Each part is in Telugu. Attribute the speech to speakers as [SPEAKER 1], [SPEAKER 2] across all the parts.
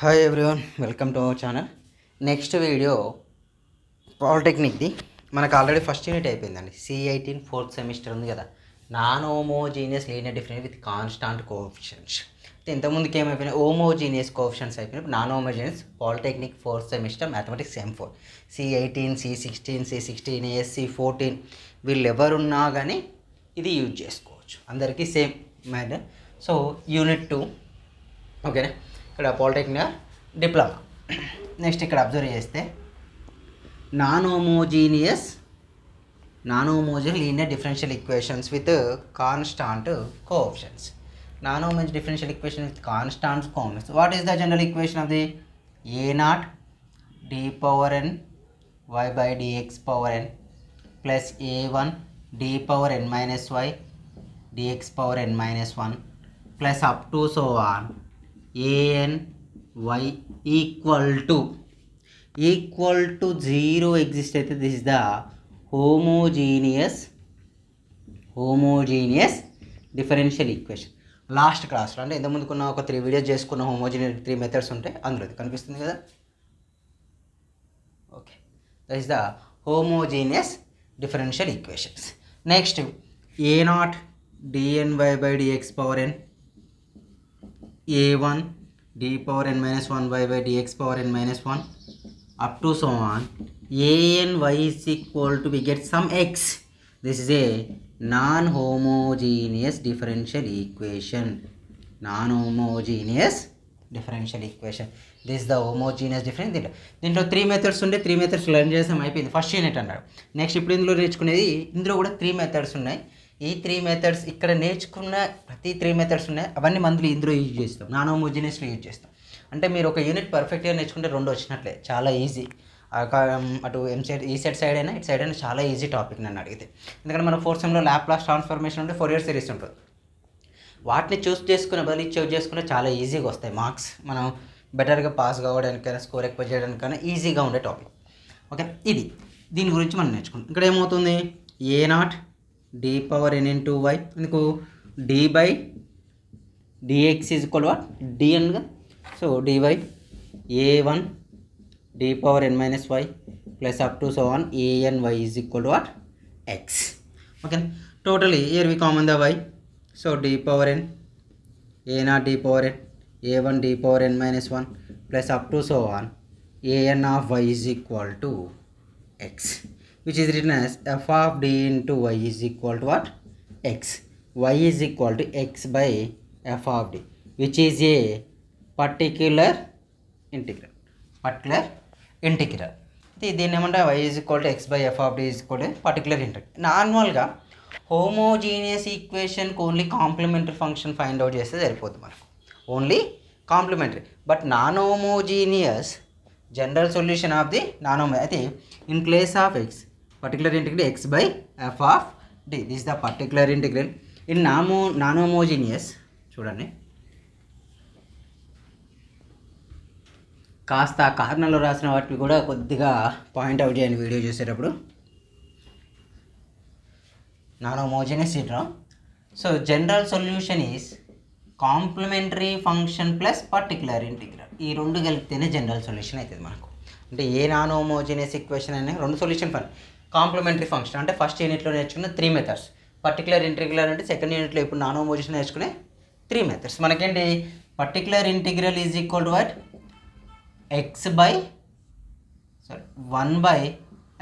[SPEAKER 1] Hi everyone, welcome to our channel. Next video పాలిటెక్నిక్ది. మనకు ఆల్రెడీ ఫస్ట్ యూనిట్ అయిపోయిందండి. C18 ఫోర్త్ సెమిస్టర్ ఉంది కదా, non homogeneous linear different with constant coefficients. ఇంతకుముందుకి ఏమైపోయినాయి, హోమోజీనియస్ కోఎఫిషియెంట్స్ అయిపోయినాయి. Non homogeneous polytechnic fourth semester mathematics M4 C18 C16 C16A C14 వీళ్ళు ఎవరున్నా కానీ ఇది యూజ్ చేసుకోవచ్చు, అందరికీ సేమ్ మ్యాటర్. సో యూనిట్ 2 ఓకేనా. ఇక్కడ పాలిటెక్నిక్ డిప్లొమా. నెక్స్ట్ ఇక్కడ అబ్జర్వ్ చేస్తే non homogeneous linear differential equations with constant coefficients. Non homogeneous differential equation with constant coefficients. What is the general equation of the a0 d power n y by dx power n plus a1 d power n minus y dx power n minus 1 plus up to so on an y equal to 0 exist అయితే this is the homogeneous differential equation. Last క్లాస్లో అంటే ఇంతకుముందుకున్న ఒక 3 వీడియోస్ చేసుకున్న హోమోజీనియస్ 3 మెథడ్స్ ఉంటాయి, అందులో కనిపిస్తుంది కదా. Okay, that is the homogeneous differential equations. Next a0 dny by dx power n, a1 d power n minus 1 y by dx power n minus 1 up to so on an y is equal to, we get some x. This is a non-homogeneous differential equation. This is the homogeneous difference. దీంట్లో 3 మెథడ్స్ ఉండే, 3 మెథడ్స్ లెర్న్ చేసాం, అయిపోయింది ఫస్ట్ యూనిట్ అన్నాడు. నెక్స్ట్ ఇప్పుడు ఇందులో నేర్చుకునేది, ఇందులో కూడా 3 మెథడ్స్ ఉన్నాయి. ఈ 3 మెథడ్స్ ఇక్కడ నేర్చుకున్న ప్రతి 3 మెథడ్స్ ఉన్నాయి, అవన్నీ మందులు ఇందులో యూజ్ చేస్తాం, నాన్ హోమోజీనియస్లో యూజ్ చేస్తాం. అంటే మీరు ఒక యూనిట్ పర్ఫెక్ట్గా నేర్చుకుంటే 2 వచ్చినట్లే, చాలా ఈజీ. అటు ఎంసెట్ ఈ సెట్ సైడ్ అయినా ఇటు సైడ్ అయినా చాలా ఈజీ టాపిక్ నన్ను అడిగితే. ఎందుకంటే మన 4th సెమ్లో లాప్లాస్ ట్రాన్స్ఫర్మేషన్ ఉంటే 4 ఇయర్ సిరీస్ ఉంటుంది. వాటిని చూస్ చేసుకునే బదులు చూస్ చేసుకుంటే చాలా ఈజీగా వస్తాయి మార్క్స్. మనం బెటర్గా పాస్ కావడానికైనా స్కోర్ ఎక్కువ చేయడానికైనా ఈజీగా ఉండే టాపిక్. ఓకే, ఇది దీని గురించి మనం నేర్చుకుంటాం. ఇక్కడ ఏమవుతుంది, a0 d power n into y, మీకు d by dx is equal to what, dnగా. So dy a1 d power n minus y plus up to so on an y is equal to what, x. Okay, totally here we common the y. So d power n a0 d power n a1 d power n minus 1 plus up to so on an of y is equal to x, which is written as f of d into y is equal to what, x. Y is equal to x by f of d, which is a particular integral. దీన్ని ఏమంటే y is equal to x by f of d is equal to particular integral. నార్మల్గా హోమోజీనియస్ ఈక్వేషన్కి only complementary function find out చేస్తే సరిపోతుంది మనకు, only complementary. But non homogeneous general solution of the non homo అయితే in place of X particular integral x by f of d. This is the particular integral in non homogeneous. చూడండి, కాస్త కార్నర్లో రాసిన వాటిని కూడా కొద్దిగా పాయింట్అవుట్ చేయండి వీడియో చూసేటప్పుడు. నాన్ హోమోజీనియస్ సిడ్రామ్. So general solution is complementary function plus particular integral. ఈ రెండు కలిపితేనే జనరల్ సొల్యూషన్ అవుతుంది మనకు. అంటే ఏ నాన్ హోమోజీనియస్ ఈక్వేషన్ అనే 2 సొల్యూషన్ ఫండ్ కాంప్లిమెంటరీ ఫంక్షన్ అంటే ఫస్ట్ యూనిట్లో నేర్చుకున్న 3 మెథడ్స్. పర్టికులర్ ఇంటిగ్రల్ అంటే సెకండ్ యూనిట్లో ఇప్పుడు నాన్ హోమోజీనియస్ నేర్చుకునే 3 మెథడ్స్. మనకేంటి, particular integral is equal to what, x by 1 by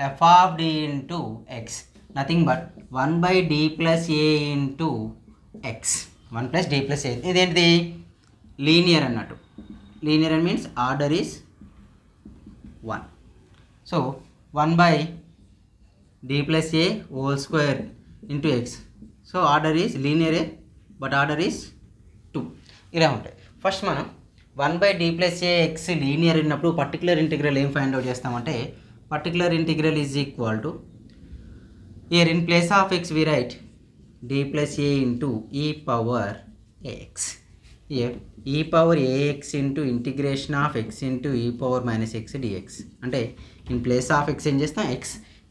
[SPEAKER 1] f of d into x, nothing but 1 by d plus a into x, 1 plus d plus a. ఇదేంటిది, లీనియర్ అన్నట్టు. లీనియర్ అని means order is 1. So 1 by d plus a whole square into x. So order is లీనియరే బట్ ఆర్డర్ ఈజ్ 2. ఇలా ఉంటాయి. ఫస్ట్ మనం 1 by d plus a x linear ఉన్నప్పుడు పర్టికులర్ ఇంటిగ్రల్ ఏం ఫైండ్ అవుట్ చేస్తామంటే, particular integral is equal to, here in place of x we write d plus a into e power ax. Here e power ax into integration of x into e power minus x dx. అంటే ఇన్ ప్లేస్ ఆఫ్ x ఏం చేస్తాం, x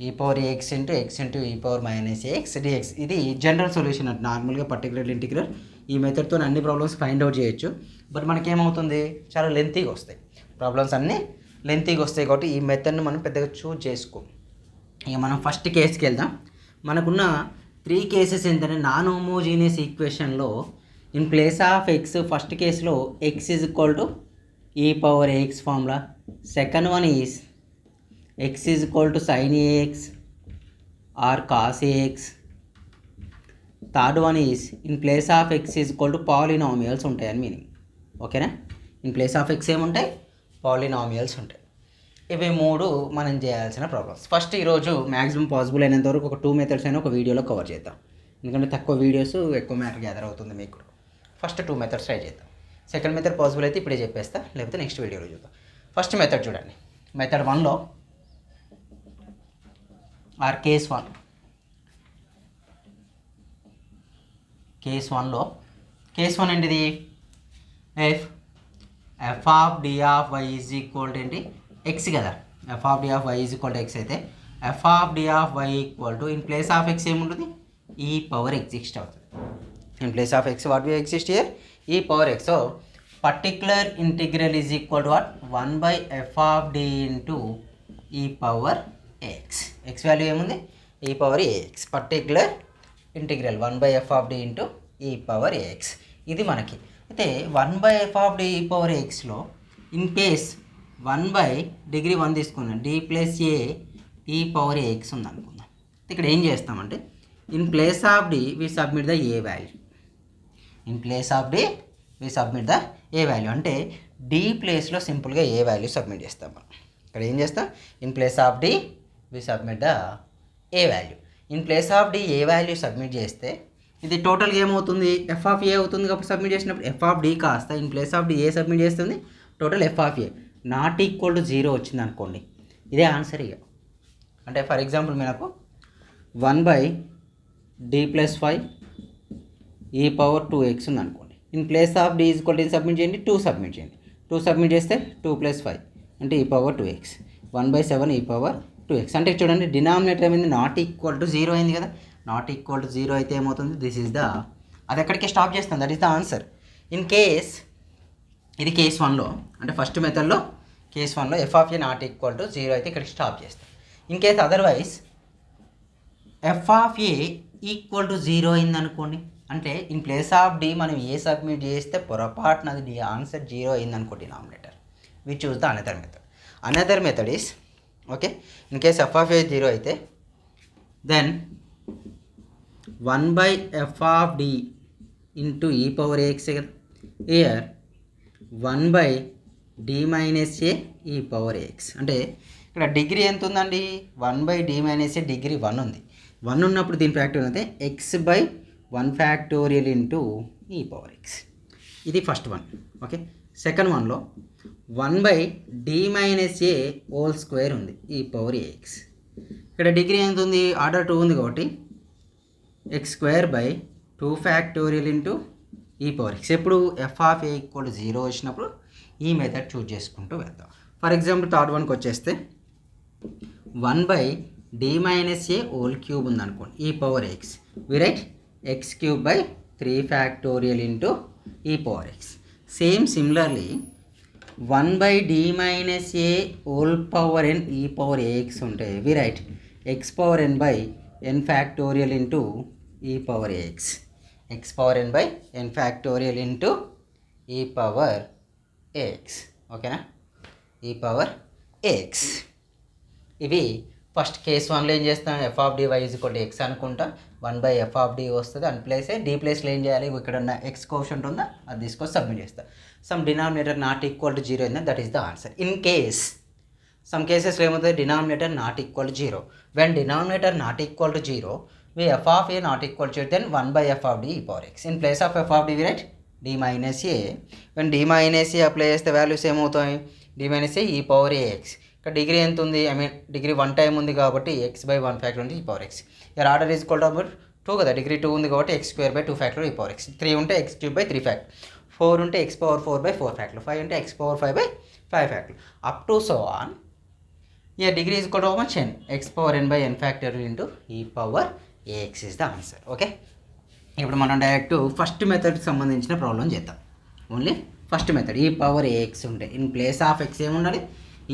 [SPEAKER 1] e power ax into x into e power minus ax dx. ఇది జనరల్ సొల్యూషన్ అంటే నార్మల్గా పర్టికులర్ ఇంటిగ్రల్ ఈ మెథడ్తో అన్ని ప్రాబ్లమ్స్ ఫైండ్ అవుట్ చేయొచ్చు. బట్ మనకేమవుతుంది, చాలా లెంతీగా వస్తాయి ప్రాబ్లమ్స్, అన్నీ లెంతీగా వస్తాయి. కాబట్టి ఈ మెథడ్ని మనం పెద్దగా చూజ్ చేసుకో. ఇక మనం ఫస్ట్ కేసుకి వెళ్దాం. మనకున్న 3 కేసెస్ ఏంటంటే నాన్ హోమోజీనియస్ ఈక్వేషన్లో in place of X, first కేసులో X is equal to e power ax formula. Second one is X is equal to sine ax or cos ax. Third one is in place of X is equal to polynomials ఉంటాయని మీనింగ్. ఓకేనా, ఇన్ ప్లేస్ ఆఫ్ ఎక్స్ ఏముంటాయి, పాలినామియల్స్ ఉంటాయి. ఇవి 3 మనం చేయాల్సిన ప్రాబ్లమ్స్. ఫస్ట్ ఈరోజు మ్యాక్సిమం పాసిబుల్ అయినంత వరకు ఒక 2 మెథడ్స్ అయినా ఒక వీడియోలో కవర్ చేద్దాం, ఎందుకంటే తక్కువ వీడియోస్ ఎక్కువ మ్యాటర్ గ్యాదర్ అవుతుంది మీకు. ఫస్ట్ 2 మెథడ్స్ ట్రై చేద్దాం. సెకండ్ మెథడ్ పాసిబుల్ అయితే ఇప్పుడే చెప్పేస్తా, లేకపోతే నెక్స్ట్ వీడియోలో చూద్దాం. ఫస్ట్ మెథడ్ చూడండి. మెథడ్ 1లో ఆర్ కేస్ 1 ఏంటిది, f of D of y is equal to ఏంటి, ఎక్స్ కదా. F of D of y is equal to X అయితే f of D of y equal to in place of X ఏముంటుంది, ఈ పవర్ ఎగ్జిస్ట్ అవుతుంది. In place of X what we exist here, e power x. So particular integral is equal to what, 1/f of D into e power x. X value ఏముంది, e power a x. Particular integral 1/f of D into e power a x. ఇది మనకి అయితే 1/f of D e power ఎక్స్లో ఇన్ కేస్ 1/డిగ్రీ 1 తీసుకున్నాం, డి ప్లస్ ఏ ఈ పవర్ ఏఎక్స్ ఉంది అనుకుందాం. ఇక్కడ ఏం చేస్తామంటే in place of D we submit the a value. In place of D we submit the a value అంటే డి ప్లేస్లో సింపుల్గా ఏ వాల్యూ సబ్మిట్ చేస్తాం మనం. ఇక్కడ ఏం చేస్తాం, in place of D we submit the a value. In place of D a value submit చేస్తే ఇది టోటల్గా ఏమవుతుంది, ఎఫ్ ఆఫ్ ఏ అవుతుంది. కాబట్టి సబ్మిట్ చేసినప్పుడు ఎఫ్ ఆఫ్ డి కాస్త in place of D a submit చేస్తుంది, total f of a not equal to 0 వచ్చింది అనుకోండి, ఇదే ఆన్సర్. ఇక అంటే ఫర్ ఎగ్జాంపుల్ మనకు 1/d + 5 ఈ పవర్ 2x ఉంది అనుకోండి. In place of D equal to submit చేయండి, 2 సబ్మిట్ చేయండి. 2 సబ్మిట్ చేస్తే 2 + 5 అంటే ఈ పవర్ 2x, 1/7 ఈ పవర్ 2x. అంటే చూడండి డినామినేటర్ ఏమైంది, నాట్ ఈక్వల్ టు 0 అయింది కదా. నాట్ ఈక్వల్ టు 0 అయితే ఏమవుతుంది, దిస్ ఈజ్ ద, అది ఎక్కడికి స్టాప్ చేస్తుంది, that is the answer. In case ఇది కేస్ 1లో అంటే ఫస్ట్ మెథడ్లో కేస్ 1లో f of a not equal to 0 అయితే ఇక్కడికి స్టాప్ చేస్తాం. In case otherwise f of a equal to 0 అయింది అనుకోండి, అంటే ఇన్ ప్లేస్ ఆఫ్ డి మనం ఏ సబ్మిట్ చేస్తే పొరపాటున అది డి ఆన్సర్ 0 అయింది అనుకోండి denominator. We choose the another method. Another method is okay, in case f of a 0 అయితే then 1/f of D into e power ax కదా. Here 1/d - a e power ax. అంటే ఇక్కడ డిగ్రీ ఎంత ఉందండి, 1/d - a డిగ్రీ 1 ఉంది. 1 ఉన్నప్పుడు దీని ఫ్యాక్టోరియల్ అయితే x/1 factorial into e power X. ఇది ఫస్ట్ వన్. ఓకే, సెకండ్ వన్లో 1/d - a హోల్ స్క్వేర్ ఉంది, ఈ పవర్ ఏఎక్స్. ఇక్కడ డిగ్రీ ఎంత ఉంది, ఆర్డర్ 2 ఉంది కాబట్టి x² 2 factorial into e power X. ఎప్పుడు F of a equal to 0 వచ్చినప్పుడు ఈ మెథడ్ చూజ్ చేసుకుంటూ వెళ్తాం. ఫర్ ఎగ్జాంపుల్ థర్డ్ వన్కి వచ్చేస్తే 1/d - a హోల్ క్యూబ్ ఉందనుకోండి, e power x. We write x³ 3 factorial into e power x. Same similarly 1/d - a whole power n e power ax ఉంటే we write x⁴n/n factorial into e power ax. x⁴n/n factorial into e power ax. ఓకేనా, ఈ పవర్ ఏఎక్స్. ఇవి ఫస్ట్ కేస్ 1లో ఏం చేస్తాం, f of D y is equal to X అనుకుంటా, 1/f ఆఫ్ డి వస్తుంది. అండ్ ప్లేసే డి ప్లేస్లో ఏం చేయాలి, ఇక్కడ ఉన్న ఎక్స్ కోషంట్ ఉందా అది తీసుకొని సబ్మిట్ చేస్తా. Some denominator not equal to 0 అయిందా, that is the answer. In case some కేసెస్లో ఏమవుతుంది, denominator not equal to 0. When denominator not equal to 0 we f of a not equal to then 1/f of d e power x. In place of f of d we write d minus a. When d minus a apply చేస్తే వాల్యూస్ ఏమవుతాయి, d minus a e power ax. ఇక్కడ డిగ్రీ ఎంత ఉంది, ఐ మీన్ డిగ్రీ 1 టైం ఉంది కాబట్టి x/1 ఫ్యాక్టర్ ఉంది ఈ పవర్ x. ఇక్కడ ఆర్డర్ ఈజ్ ఈక్వల్ టు 2 కదా, డిగ్రీ 2 ఉంది కాబట్టి x² 2 ఈ పవర్ x. 3 ఉంటే x³ 3 ఫ్యాక్టర్, 4 ఉంటే x⁴4 ఫ్యాక్టర్, 5 ఉంటే x⁴5 factor, up to so on. Here degree is equal to how much, n, x⁴n/n factorial into e power ax is the answer. Okay, ఇప్పుడు మనం డైరెక్ట్ ఫస్ట్ మెథడ్కి సంబంధించిన ప్రాబ్లం చేద్దాం. Only first method e power ax ఉంటే ఇన్ ప్లేస్ ఆఫ్ ఎక్స్ ఏముండాలి,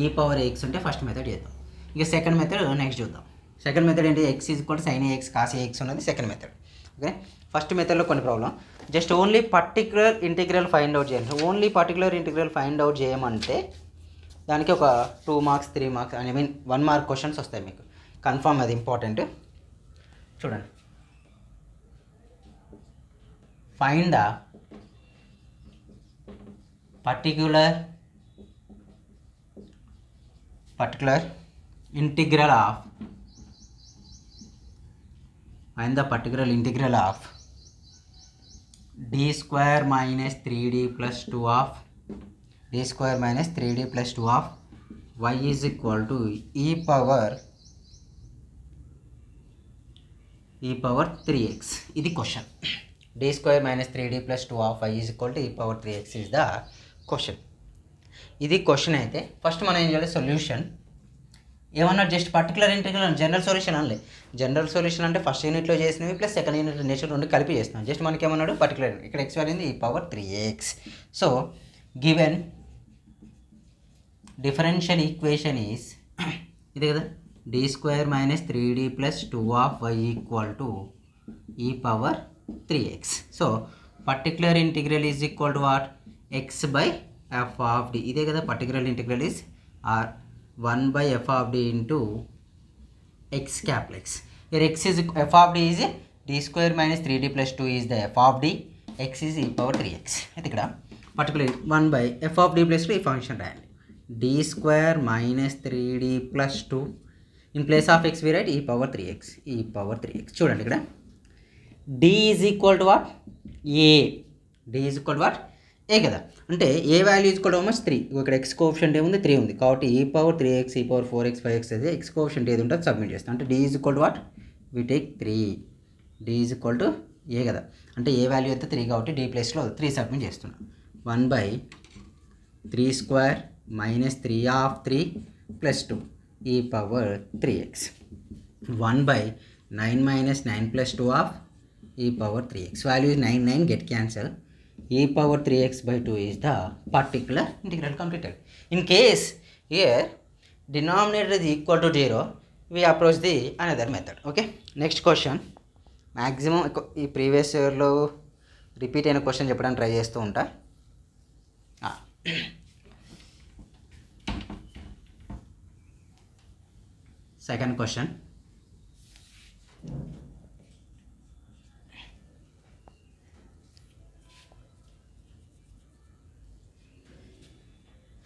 [SPEAKER 1] ఈ పవర్ ఏఎక్స్ ఉంటే ఫస్ట్ మెథడ్ చేద్దాం. ఇక సెకండ్ మెథడ్ నెక్స్ట్ చూద్దాం. సెకండ్ మెథడ్ ఏంటి, X is equal sine ax cos ax ఉన్నది సెకండ్ మెథడ్. ఓకే, ఫస్ట్ మెథడ్లో కొన్ని problem, just only particular integral find out చేయాలి. Only particular integral find out చేయమంటే దానికి ఒక 2 marks 3 marks I mean 1 mark questions వస్తాయి మీకు కన్ఫర్మ్, అది ఇంపార్టెంట్. చూడండి, find the particular integral of d square minus 3d plus 2 of y is equal to e power 3x. ఇది question. d square minus 3d plus 2 of y is equal to e power 3x is the question. ఇది క్వశ్చన్ అయితే ఫస్ట్ మనం ఏం చేయాలి, సొల్యూషన్ ఏమన్నా just particular integral general solution అనలే. జనరల్ సొల్యూషన్ అంటే ఫస్ట్ యూనిట్లో చేసినవి ప్లస్ సెకండ్ యూనిట్లో నేచర్ రెండు కలిపి చేస్తున్నాం. జస్ట్ మనకి ఏమన్నాడు పర్టికులర్, ఇక్కడ ఎక్స్ వాల్యూ ఈ power 3x. So given differential equation is ఇదే కదా, d square minus 3d plus 2 of y equal to e power 3x. So particular integral is equal to what, x by f of d. ఇదే కదా particular integral is or 1 by f of d into x capital X. Here x is f of d is d square minus 3d plus 2 is the f of d, x is e power 3x. అయితే ఇక్కడ particular 1 by f of d plus 2 ఈ ఫంక్షన్ రాయండి, d square minus 3d plus 2 in place of x we write e power 3x. చూడండి ఇక్కడ d is equal to what, a. d is equal to what, a కదా, అంటే a value is equal to almost 3. ఇక్కడ ఎక్స్ కోఎఫిషియంట్ ఏముంది 3 ఉంది, కాబట్టి ఈ పవర్ 3x ఈ పవర్ 4x 5x అయితే ఎక్స్ కోఎఫిషియంట్ ఏది ఉంటుంది సబ్మిట్ చేస్తాం. అంటే d is equal to what, we take 3. d is equal to a కదా, అంటే ఏ వాల్యూ అయితే 3 కాబట్టి d ప్లేస్లో 3 సబ్మిట్ చేస్తున్నాం. 1 by 3 square minus 3 of 3 plus 2 e power 3x. 1 by 9 minus 9 plus 2 of e power 3x. Value is 9, 9 get cancel. e power 3x by 2 is the particular integral completed. In case here denominator is equal to 0, we approach the another method. Okay, next question. Maximum ఈ ప్రీవియస్ ఇయర్లో రిపీట్ అయిన క్వశ్చన్ చెప్పడానికి ట్రై చేస్తూ ఉంటా. Second question,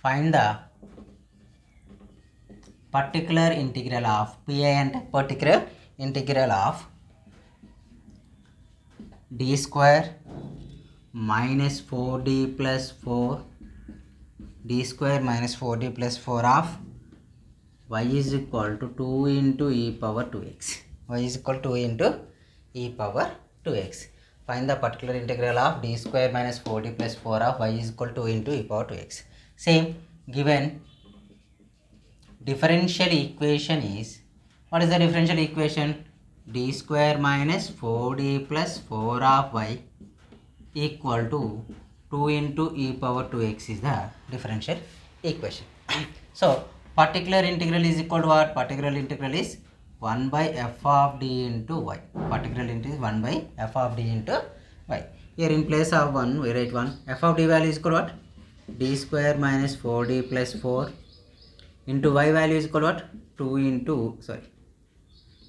[SPEAKER 1] find the particular integral of pi and particular integral of d square minus 4d plus 4 d square minus 4d plus 4 of y is equal to 2 into e power 2x. y is equal to 2 into e power 2x. Find the particular integral of d square minus 4d plus 4 of y is equal to 2 into e power 2x. Same, given differential equation is, what is the differential equation, d square minus 4d plus 4 of y equal to 2 into e power 2x is the differential equation. So particular integral is equal to what, particular integral is 1 by f of d into y. Particular integral is 1 by f of d into y. Here in place of 1 we write 1. f of d value is equal to what, d square minus 4d plus 4 into y value is equal to what, 2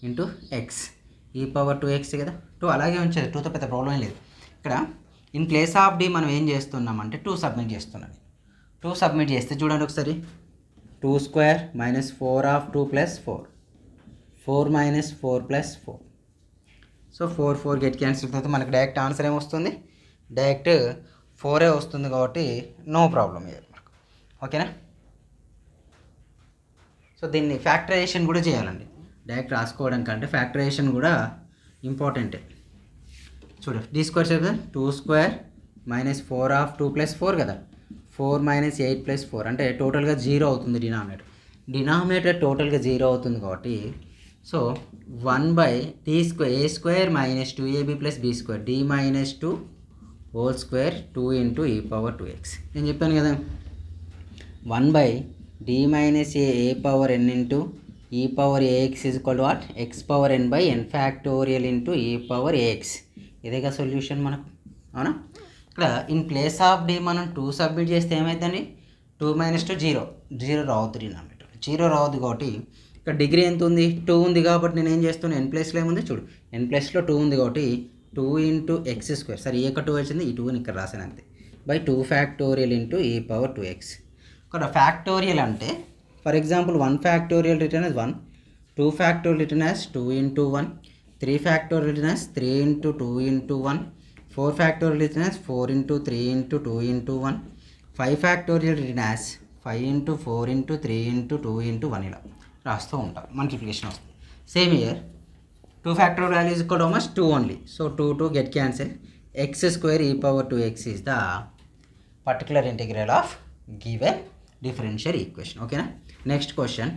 [SPEAKER 1] into x e power 2x కదా. 2 అలాగే ఉంచేది, 2తో పెద్ద ప్రాబ్లం ఏం లేదు. ఇక్కడ ఇన్ ప్లేస్ ఆఫ్ d మనం ఏం చేస్తున్నామంటే 2 సబ్మిట్ చేస్తున్నాను. 2 సబ్మిట్ చేస్తే చూడండి ఒకసారి, 2 square minus 4 of 2 plus 4, 4 minus 4 plus 4. So 4 get cancel అవుతుంది, మనకి డైరెక్ట్ ఆన్సర్ ఏమొస్తుంది, డైరెక్ట్ 4 వస్తుంది కాబట్టి నో ప్రాబ్లం ఇయర్ మనకు. ఓకేనా, సో దీన్ని ఫ్యాక్టరైజేషన్ కూడా చేయాలండి, డైరెక్ట్ రాసుకోవడం కంటే ఫ్యాక్టరైజేషన్ కూడా ఇంపార్టెంటే. చూడు d square చేద్దా, 2 square minus 4 of 2 plus 4 కదా, 4 minus 8 plus 4 అంటే టోటల్గా 0 అవుతుంది. డినామినేటర్ టోటల్గా 0 అవుతుంది కాబట్టి so 1 by d square a square minus 2ab plus b square d minus 2 whole square 2 into e power 2x. నేను చెప్పాను కదా 1 by d minus a power n into e power ax is equal to what x power n by n factorial into e power ax. ఇదేగా సొల్యూషన్ మనకు, అవునా? ఇక్కడ ఇన్ ప్లేస్ ఆఫ్ డి మనం 2 సబ్మిట్ చేస్తే ఏమవుతుంది? 2 మైనస్ 2 0 రావద్దు డినామినేటర్, 0 రావద్దు. కాబట్టి ఇక్కడ డిగ్రీ ఎంత ఉంది? 2 ఉంది. కాబట్టి నేను ఏం చేస్తున్నాను, ఎన్ ప్లస్లో ఏముంది చూడు, ఎన్ ప్లస్లో 2 ఉంది. కాబట్టి 2 ఇంటూ ఎక్స్ స్క్వేర్, సరే ఏ 2 వచ్చింది, ఈ 2ని ఇక్కడ రాసాను అంతే, by 2 factorial into e power 2x. ఇక్కడ ఫ్యాక్టోరియల్ అంటే for example 1 factorial return as 1, 2 factorial return as 2 into 1, 3 factorial return as 3 into 2 into 1, 4 factorial return as 4 into 3 into 2 into 1, 5 factorial return as 5 into 4 into 3 into 2 into 1. ఇలా రాస్తూ ఉంటాం, మల్టిప్లికేషన్ వస్తుంది. Same year 2 factorial value is equal to must 2 only. So 2 get cancel. X square e power 2x is the particular integral of given differential equation. ఓకేనా? Next question,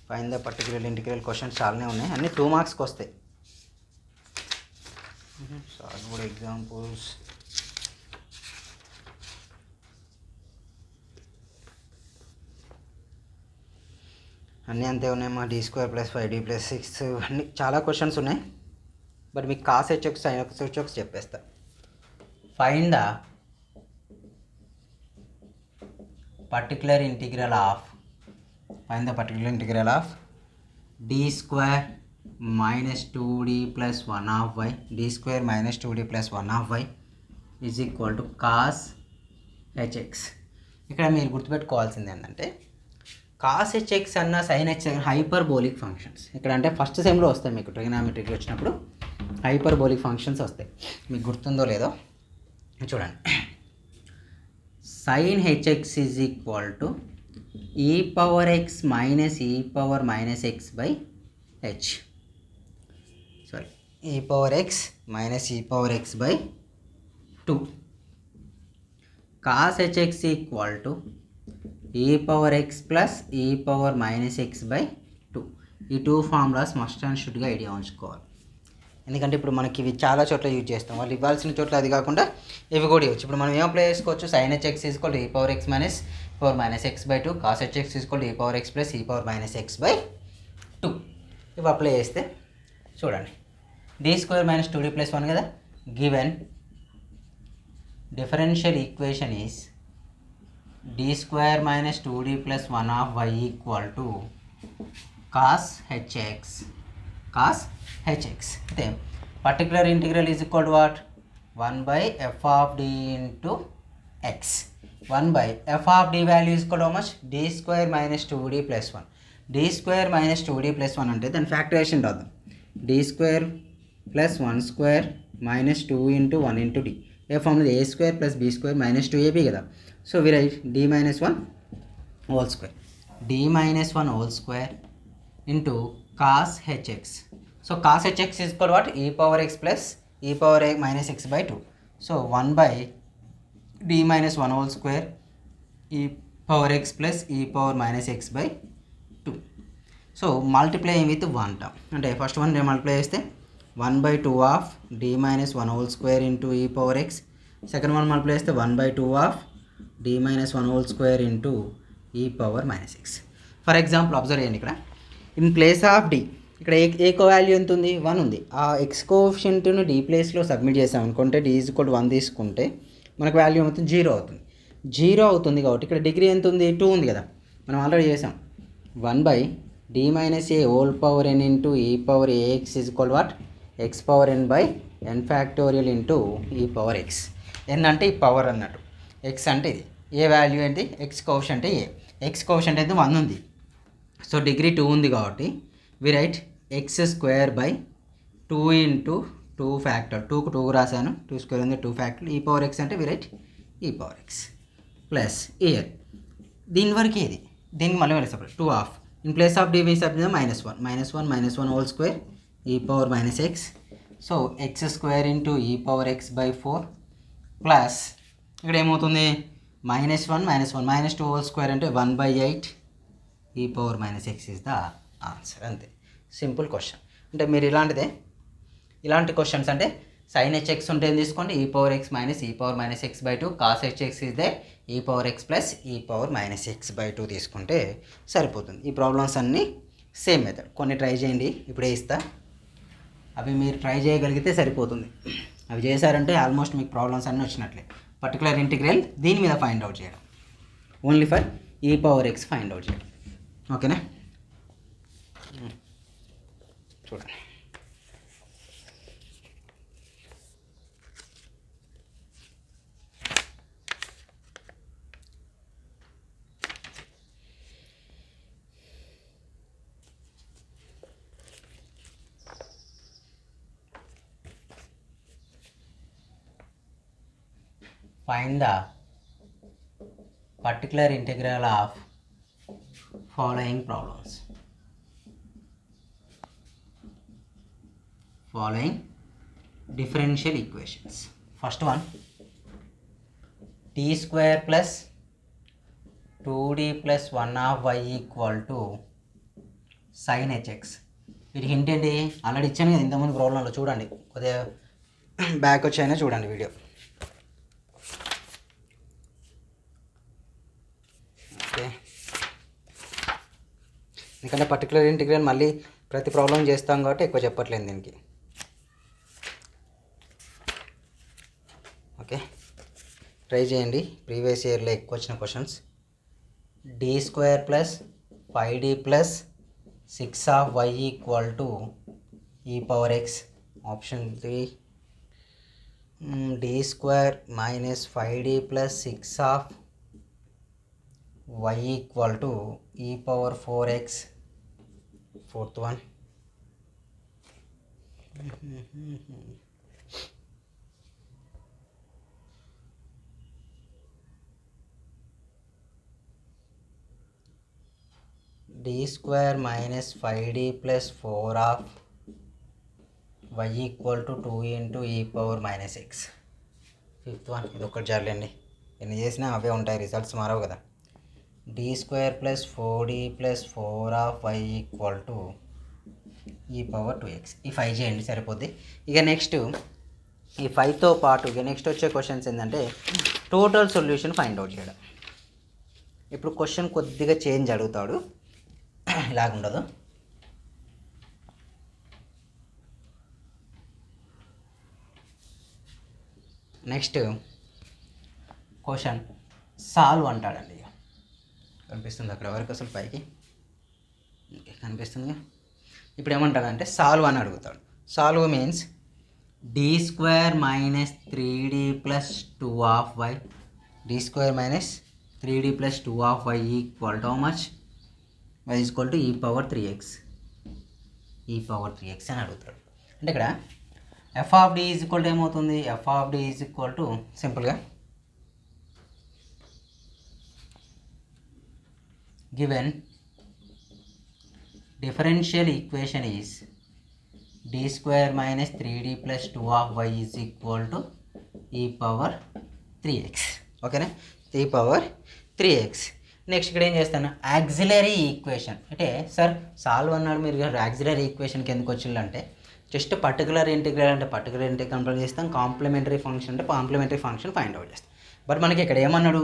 [SPEAKER 1] find the particular integral questions చాలానే ఉన్నాయి, అన్ని 2 మార్క్స్కి వస్తాయి. సాల్వ్ కూడా ఎగ్జాంపుల్స్. అన్నీ అంతే ఉన్నాయమ్మా, D square plus 5d plus 6 అన్నీ చాలా క్వశ్చన్స్ ఉన్నాయి. బట్ మీకు కాస్ హెచ్ఎక్స్ సైన్ హెచ్ఎక్స్ చెప్పేస్తా. Find the particular integral of D square minus 2d plus 1 of y, D square minus 2d plus 1 of y is equal to cos h x. ఇక్కడ మీరు గుర్తుపెట్టుకోవాల్సింది ఏంటంటే కాస్ హెచ్ఎక్స్ అన్న సైన్ హెచ్ఎక్స్ హైపర్బోలిక్ ఫంక్షన్స్. ఇక్కడ అంటే ఫస్ట్ సెమ్లో వస్తాయి మీకు, ట్రిగనామెట్రీకి వచ్చినప్పుడు హైపర్బోలిక్ ఫంక్షన్స్ వస్తాయి. మీకు గుర్తుందో లేదో చూడండి. Sign HX is equal to e power X minus e power minus X by H. Sorry, ఈ power X minus e power x by 2. Cos HX equal to e power x plus e power minus X by 2. ఈ 2 ఫార్ములాస్ మస్ట్ అండ్ షుడ్గా ఐడియా ఉంచుకోవాలి. ఎందుకంటే ఇప్పుడు మనకి ఇవి చాలా చోట్ల యూజ్ చేస్తాం, వాళ్ళు ఇవ్వాల్సిన చోట్ల అది కాకుండా ఇవి కూడా ఇవ్వచ్చు. ఇప్పుడు మనం ఏం అప్లై చేసుకోవచ్చు, sign HX equal to e power X minus power minus X by 2, cos HX equal to e power x plus e power minus X by 2. ఇవి అప్లై చేస్తే చూడండి, D square minus 2d plus 1 కదా, given differential equation is d square minus 2d plus 1 of y equal to cos hx. అయితే particular integral is equal to what? 1 by f of d into x. 1 by f of d value is equal to how much? d square minus 2d plus 1. d square minus 2d plus 1 అంటే దాని ఫ్యాక్టరేషన్ రాద్దాం. d square plus 1 square minus 2 into 1 into d. ఏ formula a square plus b square minus 2ab కదా. So we write d minus 1 whole square. d minus 1 whole square into cos hx. So cos hx is equal to what? e power x plus e power a minus x by 2. So 1 by d minus 1 whole square e power x plus e power minus x by 2. So multiplying with 1 term. అంటే ఫస్ట్ వన్ మల్టిప్లై చేస్తే 1 by 2 of d minus 1 whole square into e power x. Second one multiply చేస్తే 1 by 2 of d minus 1 whole square into e power minus x. For example observe చేయండి, ఇక్కడ ఇన్ ప్లేస్ ఆఫ్ d ఇక్కడ ఏ వాల్యూ ఎంత ఉంది? 1 ఉంది. ఆ ఎక్స్ కోఎఫిషియంట్ను d ప్లేస్లో సబ్మిట్ చేసాం అనుకుంటే d ఈజ్ ఈక్వల్ టు 1 తీసుకుంటే మనకు వాల్యూ ఏమవుతుంది? 0 అవుతుంది. 0 అవుతుంది కాబట్టి ఇక్కడ డిగ్రీ ఎంత ఉంది? 2 ఉంది కదా, మనం ఆల్రెడీ చేసాం. 1 by d minus a whole power n into e power ax is equal to what? x power n by n factorial into e power x. n అంటే ఈ పవర్ అన్నట్టు, x అంటే ఇది, ఏ వాల్యూ ఏంటి? X coefficient a, x coefficient అయితే 1 ఉంది. సో డిగ్రీ 2 ఉంది కాబట్టి we write x square by 2 into 2 factor, 2కు 2 రాశాను, 2 స్క్వేర్ ఉంది 2 ఫ్యాక్టర్, ఈ పవర్ ఎక్స్ అంటే we write e power x plus ఇయర్ దీని వరకు ఇది, దీనికి మళ్ళీ వెళ్ళి separate 2 of in place of d submit -1 whole square e power minus x. So x square into e power x by 4 plus ఇక్కడ ఏమవుతుంది? -1 -2 హోల్ స్క్వేర్ అంటే 1/8 e power -x is the answer. అంతే, సింపుల్ క్వశ్చన్. అంటే మీరు ఇలాంటి క్వశ్చన్స్ అంటే sin hx ఉంటే ఏం తీసుకోండి, e power x minus e power -x/2 cos hx is they e power x plus e power -x/2 తీసుకుంటే సరిపోతుంది. ఈ ప్రాబ్లమ్స్ అన్నీ సేమ్ మెథడ్. కొన్ని ట్రై చేయండి, ఇప్పుడే ఇస్తా, అవి మీరు ట్రై చేయగలిగితే సరిపోతుంది. అవి చేశారంటే ఆల్మోస్ట్ మీకు ప్రాబ్లమ్స్ అన్నీ వచ్చినట్లే. పర్టికులర్ ఇంటిగ్రల్ దీని మీద ఫైండ్ అవుట్ చేయడం, only for e power x find out చేయడం. ఓకేనా, చూడండి. Find the particular integral of following problems. Following differential equations. First one, t square plus 2d plus 1 of y equal to sin hx. వీటి హింట్ ఏంటి, ఆల్రెడీ ఇచ్చాను కదా ఇంతకుముందు ప్రాబ్లంలో. చూడండి, కొద్దిగా బ్యాక్ వచ్చాయినా చూడండి వీడియో. ఎందుకంటే పర్టికులర్ ఇంటిగ్రల్ మళ్ళీ ప్రతి ప్రాబ్లం చేస్తాం కాబట్టి ఎక్కువ చెప్పట్లేదు దీనికి. ఓకే, ట్రై చేయండి, ప్రీవియస్ ఇయర్లో ఎక్కువ వచ్చిన questions. d² plus 5d plus 6 of y equal to e power x. Option 3, d² minus 5d plus 6 of y equal to e power 4x. Fourth one, d² minus 5d plus 4 of y equal to 2 into e power minus x. Fifth one, ఇది ఒకటి చాలండి, ఎన్ని చేసినా అవే ఉంటాయి, రిజల్ట్స్ మారవు కదా. d² plus 4d plus 4 of y equal to e power 2x. ఈ 5 చేయండి సరిపోద్ది. ఇక నెక్స్ట్ ఈ 5తో పాటు ఇక నెక్స్ట్ వచ్చే క్వశ్చన్స్ ఏంటంటే టోటల్ సొల్యూషన్ ఫైండ్ అవుట్ చేయడం. ఇప్పుడు క్వశ్చన్ కొద్దిగా చేంజ్ అడుగుతాడు, ఇలాగుండదు. నెక్స్ట్ క్వశ్చన్ సాల్వ్ అంటాడండి. కనిపిస్తుంది అక్కడ వరకు అసలు పైకి, ఓకే కనిపిస్తుంది. ఇప్పుడు ఏమంటాడంటే సాల్వ్ అని అడుగుతాడు. Solve means d² minus 3d plus 2 of y, d² minus 3d plus 2 of y equal to how much, y equal to e power 3x. e power 3x అని అడుగుతాడు. అంటే ఇక్కడ f of d is equal to ఏమవుతుంది, f of d is equal to సింపుల్గా given differential equation is d² minus 3d plus 2 of y is equal to e power 3x. ఓకేనా, e పవర్ 3x. నెక్స్ట్ ఇక్కడ ఏం చేస్తాను, యాక్సిలరీ ఈక్వేషన్. అంటే సార్ సాల్వ్ అన్నాడు, మీరు యాక్సిలరీ ఈక్వేషన్కి ఎందుకు వచ్చిందంటే జస్ట్ పర్టికులర్ ఇంటిగ్రల్ అంటే పర్టికులర్ ఇంటిగ్రల్ కంప్లీట్ చేస్తాం, కాంప్లిమెంటరీ ఫంక్షన్ అంటే కాంప్లిమెంటరీ ఫంక్షన్ ఫైండ్ అవుట్ చేస్తాం. బట్ మనకి ఇక్కడ ఏమన్నాడు,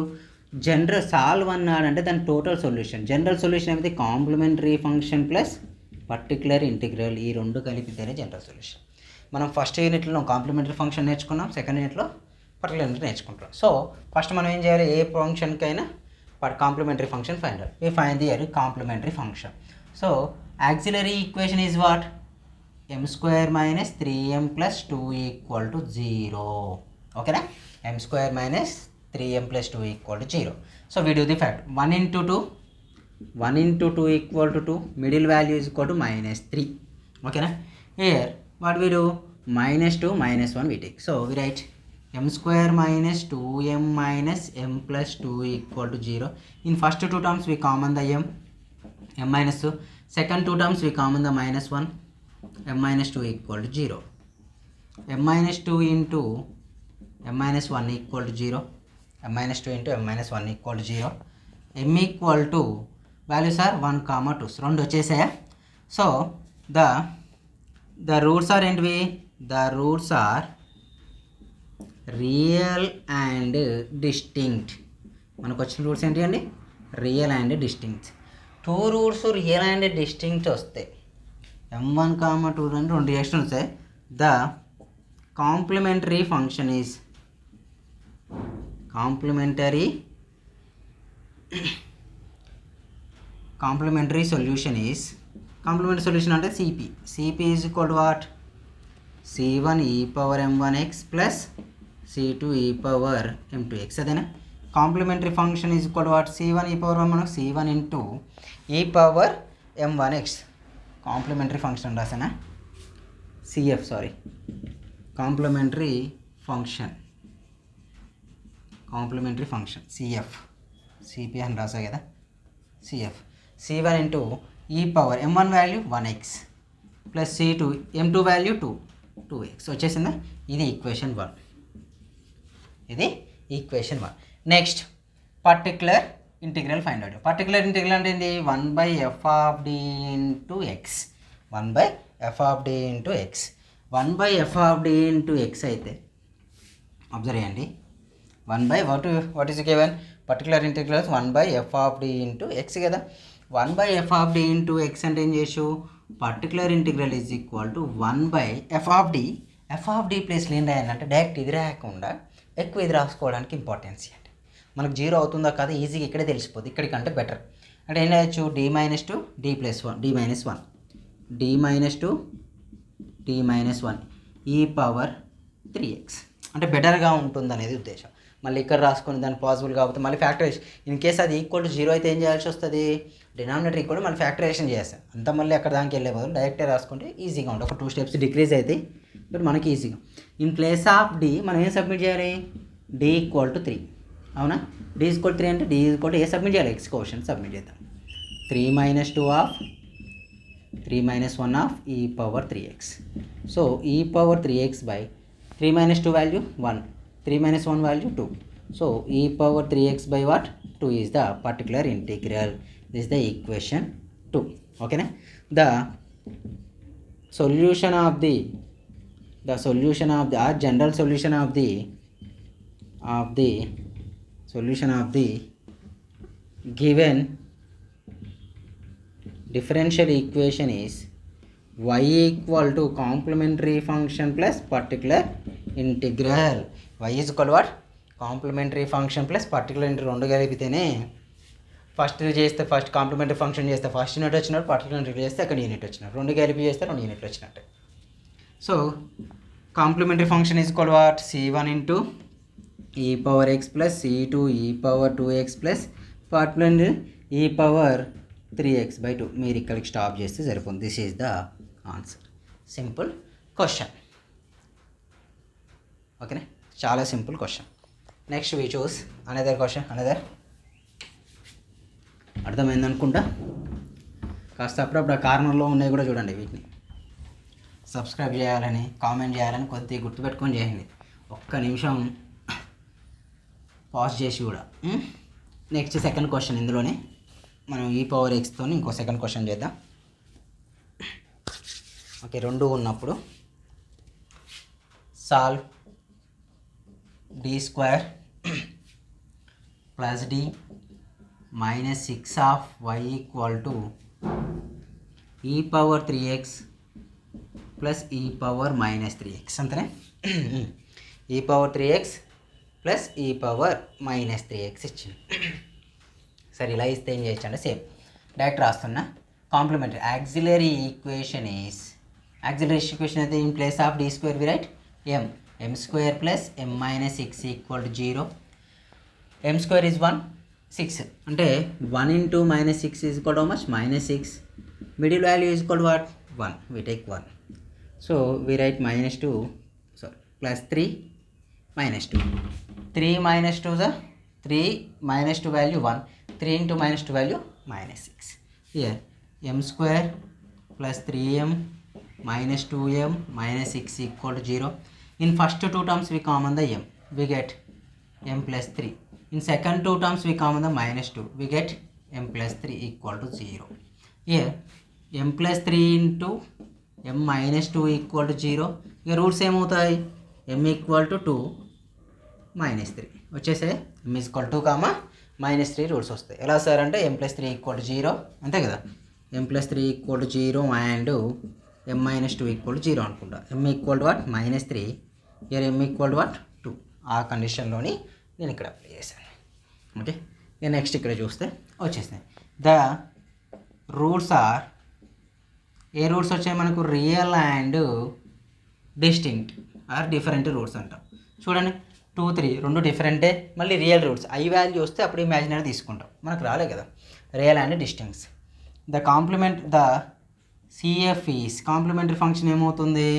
[SPEAKER 1] జనరల్ సాల్వ్ అన్నాడంటే దాని టోటల్ సొల్యూషన్. జనరల్ సొల్యూషన్ అయితే complementary function plus particular integral, ఈ రెండు కలిపితేనే జనరల్ సొల్యూషన్. మనం ఫస్ట్ యూనిట్లో కాంప్లిమెంటరీ ఫంక్షన్ నేర్చుకున్నాం, సెకండ్ యూనిట్లో పర్టికులర్ ఇంటిగ్రల్ నేర్చుకుంటాం. సో ఫస్ట్ మనం ఏం చేయాలి, ఏ ఫంక్షన్కైనా complementary function find out. we find the complementary function. So auxiliary equation is what, m² minus 3m plus 2 equal to 0. ఓకేనా, m² minus 3m plus 2 equal to 0. So we do the fact 1 into 2 equal to 2, middle value is equal to -3. Okay na? Here what we do, -2 -1 we take. So we write m² minus 2m minus m plus 2 equal to 0. In first two terms we common the m minus 2. Second two terms we common the -1, m minus 2 equal to 0. m minus 2 into m minus 1 equal to 0. m minus 2 into m minus 1 equal to 0. m equal to values are 1, 2 రెండు వచ్చేసాయా. సో the roots are ఏంటివి, the roots are real and distinct. మనకు వచ్చిన రూట్స్ ఏంటి అండి, real and distinct. 2 roots real and distinct వస్తాయి. m1, 2 అని 2 రియాక్షన్ వస్తాయి. The complementary function is complementary solution is complementary solution అంటే CP is equal to what, c1 e power m1x plus c2 e power m2x. అదేనా. Complementary function is equal to what, c1 e power m1x, c1 into e power m1x. Complementary function రాసానా, cf complementary function cf, cp అని రాసా కదా, cf c1 into e power m1 value 1x plus c2 m2 value 2x వచ్చేసిందా. ఇది equation 1. Next particular integral find out. Particular integral అంటే ఏంటి, 1/f of d into x. 1/f of d into x అయితే అబ్జర్వ్ చేయండి, what is given, particular integral 1/f of d into x కదా. 1/f of d into X అంటే ఏం చేసు, particular integral is equal to 1/f of d. F of d ప్లేస్లో ఏం రాయాలంటే డైరెక్ట్ ఇది రాయకుండా ఎక్కువ ఇది రాసుకోవడానికి ఇంపార్టెన్స్ ఇవ్వండి. మనకు 0 అవుతుందా కాదా ఈజీగా ఇక్కడే తెలిసిపోతుంది, ఇక్కడికంటే బెటర్. అంటే ఏం రాయొచ్చు, d - 2 d + 1 d - 1 d - 2 d - 1 e power 3x అంటే బెటర్గా ఉంటుంది అనేది ఉద్దేశం. మళ్ళీ ఇక్కడ రాసుకొని దాన్ని పాసిబుల్ కాకపోతే మళ్ళీ ఫ్యాక్టరైజేషన్, ఇన్ కేస్ అది ఈక్వల్ టు 0 అయితే ఏం చేయాల్సి వస్తుంది, డినామినేటర్ ఈక్వల్ మళ్ళీ ఫ్యాక్టరైజేషన్ చేస్తాం. అంతా మళ్ళీ అక్కడ దానికి వెళ్ళే బదులు డైరెక్టే రాసుకుంటే ఈజీగా ఉంటుంది. ఒక 2 స్టెప్స్ డిక్రీజ్ అయితే ఇప్పుడు మనకి ఈజీగా. ఇన్ ప్లేస్ ఆఫ్ d మనం ఏం సబ్మిట్ చేయాలి, d = 3. అవునా, d = 3 అంటే d = ఏ సబ్మిట్ చేయాలి, x కోషన్ సబ్మిట్ చేద్దాం. 3 - 2 of 3 - 1 of e power 3x. So e power 3x by 3 - 2 value 1, 3 - 1 value 2. So e power 3x by what, 2 is the particular integral. This is the equation 2. ఓకేనా. The solution of the general solution of the given differential equation is y equal to complementary function plus particular integral. y is equal to what, complementary function plus particular integral రెండు కలిపితేనే ఫస్ట్ చేస్తే ఫస్ట్ కాంప్లిమెంటరీ ఫంక్షన్ చేస్తే ఫస్ట్ యూనిట్ వచ్చినట్టు, పర్టికులర్ ఇంటిగ్రల్ చేస్తే అక్కడ యూనిట్ వచ్చినట్టు, రెండు కలిపి చేస్తే 2 యూనిట్లు వచ్చినట్టు. So complementary function is equal what, c1 into e power x plus c2 e power 2x plus particular e power 3x/2. మీరు ఇక్కడికి స్టాప్ చేస్తే సరిపోతుంది. This is the answer. Simple question. ఓకేనా, చాలా simple question. Next we choose another question. అర్థమైంది అనుకుంటా. కాస్త అప్పుడప్పుడు ఆ కార్నర్లో ఉన్నాయి కూడా చూడండి. వీటిని సబ్స్క్రైబ్ చేయాలని, కామెంట్ చేయాలని కొద్దిగా గుర్తుపెట్టుకొని చేయండి. ఒక్క నిమిషం పాజ్ చేసి కూడా. Next second question. ఇందులోనే మనం e power x తోని ఇంకో సెకండ్ క్వశ్చన్ చేద్దాం. ఓకే, 2 ఉన్నప్పుడు solve d² plus d minus 6 of y equal to e power 3x plus e power minus 3x. అంతనే e power 3x plus e power minus 3x ఇచ్చింది. సరే, ఇలా ఇస్తే ఏం చేయొచ్చు అంటే సేమ్ డైరెక్ట్ రాస్తున్నా. కాంప్లిమెంటరీ యాక్సిలరీ ఈక్వేషన్ అయితే in place of d² we write m² plus m minus 6 equal to 0. m² is 1, 6 అంటే 1 into minus 6 is equal to how much, minus 6. Middle value is equal to what, 1. We take 1. So we write plus 3 minus 2. 3 minus 2 3 minus 2 value 1. 3 into minus 2 value minus 6. Here m² ప్లస్ 3m minus 2m minus 6 equal to 0. In first 2 terms we common the m, we get m plus 3 In second two terms we common the -2. We get m plus 3 equal to 0. Here m plus 3 into m minus 2 equal to 0. Here roots ఏమవుతాయి m equal to 2 minus 3 వచ్చేసే m is equal to minus 3 roots వస్తాయి. ఎలా సార్ అంటే m plus 3 equal to 0 అంతే కదా. m plus 3 equal to 0 and m minus 2 equal to 0 అనుకుంటా. m equal to what minus 3. here m equal to what 2. ఆ కండిషన్లోని నేను ఇక్కడ అప్లై చేశాను. ఓకే ఇక నెక్స్ట్ ఇక్కడ చూస్తే వచ్చేస్తాయి ద రూట్స్ ఆర్ ఏ రూట్స్ వచ్చాయి మనకు real and distinct or different roots అంటాం. చూడండి 2 3 రెండు డిఫరెంటే, మళ్ళీ రియల్ రూట్స్ ఐ వాల్యూ వస్తే అప్పుడు ఇమాజినరీ తీసుకుంటాం, మనకు రాలే కదా. Real and distincts the complement the CF is complementary function ఏమవుతుంది.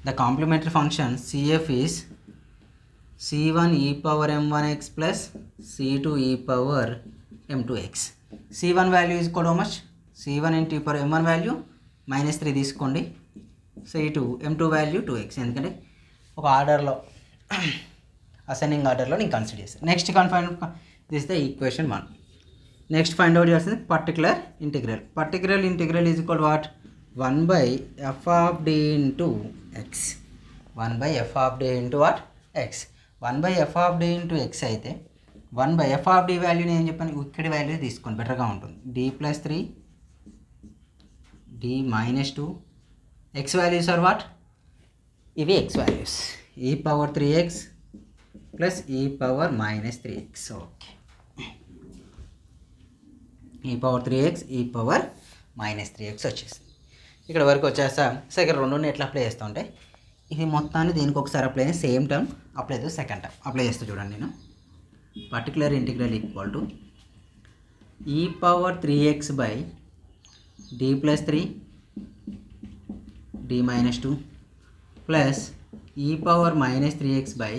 [SPEAKER 1] The complementary function CF is c1 e power m1x plus c2 e power m2x. c1 value is equal to how much c1 into e power m1 value -3 తీసుకోండి. c2 m2 వాల్యూ 2x, ఎందుకంటే ఒక ఆర్డర్లో అసెండింగ్ ఆర్డర్లో నేను కన్సిడర్ చేస్తాను. Next this the equation 1. Next find out చేస్తుంది particular integral. Particular integral is equal what 1/f of d into x. 1/f of d into what x. 1/f of d into x అయితే 1/f ఆఫ్ d వాల్యూని ఏం చెప్పాను, ఇక్కడి వాల్యూ తీసుకోండి, బెటర్గా ఉంటుంది. d + 3 d - 2 x values are what, ఇవి x values e power 3x plus e power -3x. Okay e power 3x e power -3x వచ్చేసింది. ఇక్కడ వరకు వచ్చేస్తా. సో ఇక్కడ రెండుని ఎట్లా అప్లై చేస్తా ఉంటే ఇది మొత్తాన్ని దీనికి ఒకసారి అప్లై చేసి సేమ్ టర్మ్ అప్లై చేస్తే సెకండ్ టర్మ్ అప్లై చేస్తూ చూడండి. నేను particular integral equal to e power 3x by d + 3 d - 2 plus e power -3x by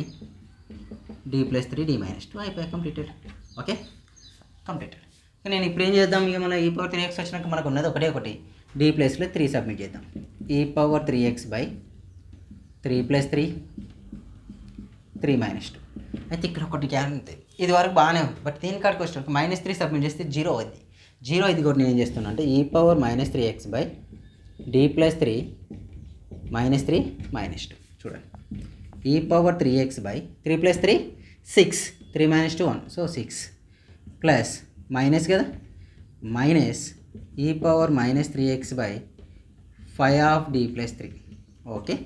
[SPEAKER 1] d + 3 d - 2 అయిపోయి కంప్లీటెడ్. Okay completed. నేను ఇప్పుడు ఏం చేద్దాం, ఇక మన e పవర్ 3x వచ్చినాక మనకు ఉన్నది ఒకటి d ప్లేస్లో 3 సబ్మిట్ చేద్దాం. e power 3x by 3 + 3 3 - 2. అయితే ఇక్కడ ఒకటి గ్యారంటీ, ఇది వరకు బాగానే ఉంది, బట్ దీని కాడికి వచ్చినప్పుడు -3 సబ్మిట్ చేస్తే 0 అవుద్ది. 0 ఇది కూడా నేను ఏం చేస్తున్నా అంటే e power -3x by d + 3 -3 - 2. చూడండి e power 3x by 3 + 3 6 3 - 2 1, so 6 plus minus కదా minus e power -3x by 5 of d + 3. Okay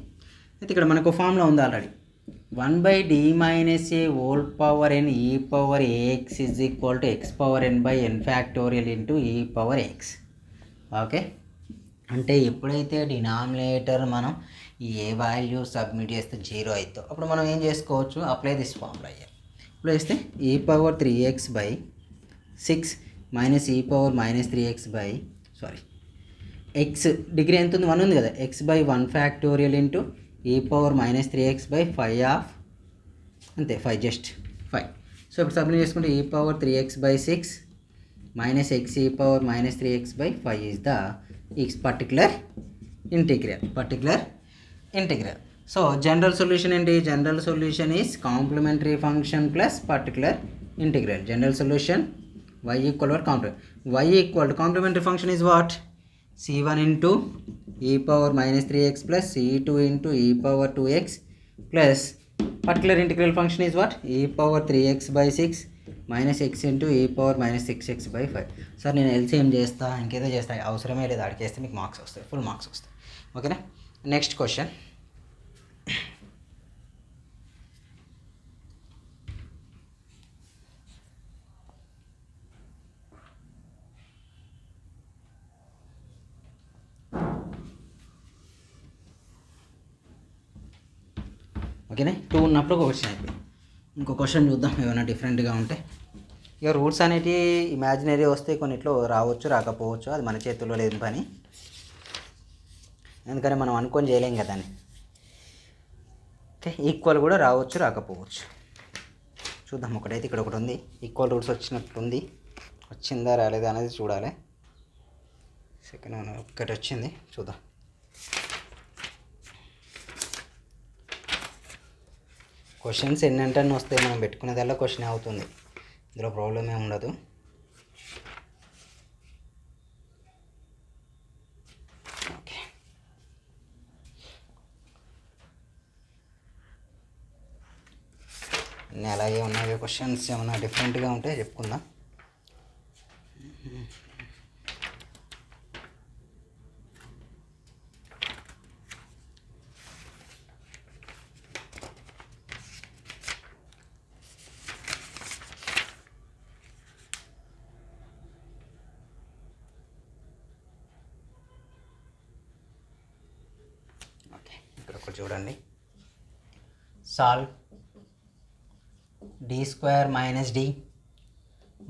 [SPEAKER 1] అయితే ఇక్కడ మనకు ఫార్ములా ఉంది already, 1/d - a whole power n e power ax is equal to x power n by n factorial into e power x. Okay అంటే ఎప్పుడైతే డినామినేటర్ మనం ఏ వాల్యూ సబ్మిట్ చేస్తే 0 అవుతుందో అప్పుడు మనం ఏం చేసుకోవచ్చు, అప్లై దిస్ ఫార్ములా అయ్యారు. అప్లై చేస్తే e power 3x by 6 minus e power -3x by x degree ఎంత ఉంది 1 ఉంది కదా, x by 1 factorial into e power -3x by 5 of అంతే 5 జస్ట్ 5. సో ఇప్పుడు సబ్మిట్ చేసుకుంటే e power 3x by 6 minus x e power -3x by 5 is the particular integral. So general solution ఏంటి, general solution is complementary function plus particular integral. General solution y equal to complementary function is what c1 into e power -3x plus c2 into e power 2x plus particular integral function is what e power 3x by 6 minus x into e power -6x by 5. Sir నేను ఎల్సిఎం చేస్తా ఇంకేదో చేస్తా, అవసరమే లేదు, ఆడికి వేస్తే మీకు మార్క్స్ వస్తాయి, ఫుల్ మార్క్స్ వస్తాయి. ఓకేనా నెక్స్ట్ క్వశ్చన్. ఓకేనా 2 ఉన్నప్పుడు ఒక క్వశ్చన్ అయిపోయింది. ఇంకో క్వశ్చన్ చూద్దాం ఏమైనా డిఫరెంట్గా ఉంటే. ఇక రూట్స్ అనేవి ఇమాజినరీ వస్తే కొన్నిట్లో రావచ్చు రాకపోవచ్చు, అది మన చేతుల్లో లేని పని, ఎందుకని మనం అనుకొని చేయలేం కదా అని. ఓకే ఈక్వల్ కూడా రావచ్చు రాకపోవచ్చు, చూద్దాం. ఒకటైతే ఇక్కడ ఒకటి ఉంది, ఈక్వల్ రూట్స్ వచ్చినట్లుంది, వచ్చిందా రాలేదా అనేది చూడాలి. సెకండ్ వన్ ఒకటి వచ్చింది, చూద్దాం. క్వశ్చన్స్ ఎన్నంటే వస్తాయి, మనం పెట్టుకునేదల్లా క్వశ్చన్ అవుతుంది, ఇందులో ప్రాబ్లం ఏమి ఉండదు. ఓకే, అన్నీ అలాగే ఉన్నాయి. క్వశ్చన్స్ ఏమైనా డిఫరెంట్గా ఉంటే చెప్పుకుందాం. ఇక్కడ ఒకటి చూడండి. Solve d square minus d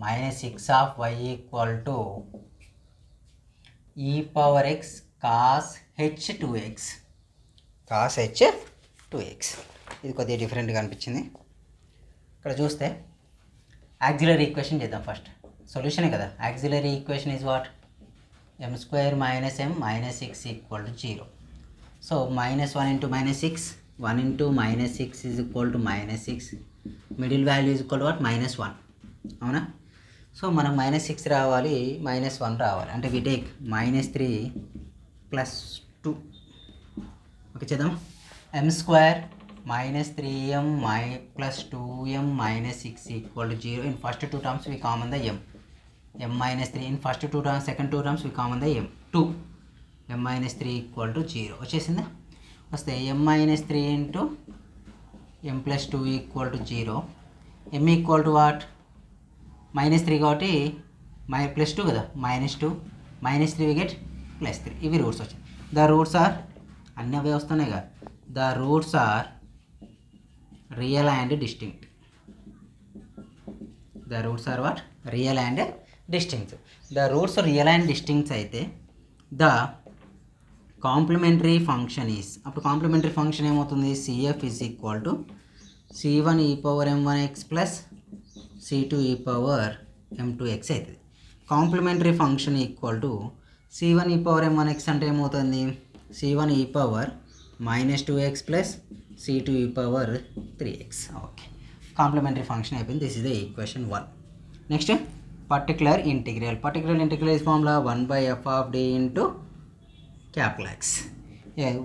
[SPEAKER 1] minus 6 of y equal to e power x cos h 2x cos h 2x. ఇది కొద్దిగా డిఫరెంట్గా అనిపించింది. ఇక్కడ చూస్తే యాక్సిలరీ ఈక్వేషన్ చేద్దాం. ఫస్ట్ సొల్యూషనే కదా. Auxiliary equation is what? m square minus m minus 6 equal to 0. So -1 into -6, 1 into -6 is equal to -6. Middle value is equal to what? -1. అవునా? సో మనం -6 రావాలి, -1 రావాలి. అంటే వి టేక్ -3 + 2. ఓకే చేద్దాం. m square -3m + 2m -6 equal to 0. In first 2 terms we common the m -3. In first 2 terms, second 2 terms we common the m 2. m - 3 equal to 0 వచ్చేసిందా? వస్తే m - 3 into m + 2 equal to 0. m equal to what? -3 కాబట్టి +2 కదా, -2 -3 వి గెట్ +3. ఇవి రూట్స్ వచ్చాయి. ద రూట్స్ ఆర్, అన్నీ అవే వస్తున్నాయి కదా. The roots are real and distinct. The roots are what? Real and distinct. The roots real and distincts అయితే ద కాంప్లిమెంటరీ ఫంక్షన్ ఈస్, అప్పుడు కాంప్లిమెంటరీ ఫంక్షన్ ఏమవుతుంది? cf is equal to c1 e పవర్ m1x ప్లస్ c2 e పవర్ m2x అవుతుంది. Complementary function equal to c1 e పవర్ m1x అంటే ఏమవుతుంది? c1 e power -2x plus c2 e power 3x. Okay, complementary function అయిపోయింది. This is the equation 1. Next particular integral. Particular integral is formula 1/f of d into capital X.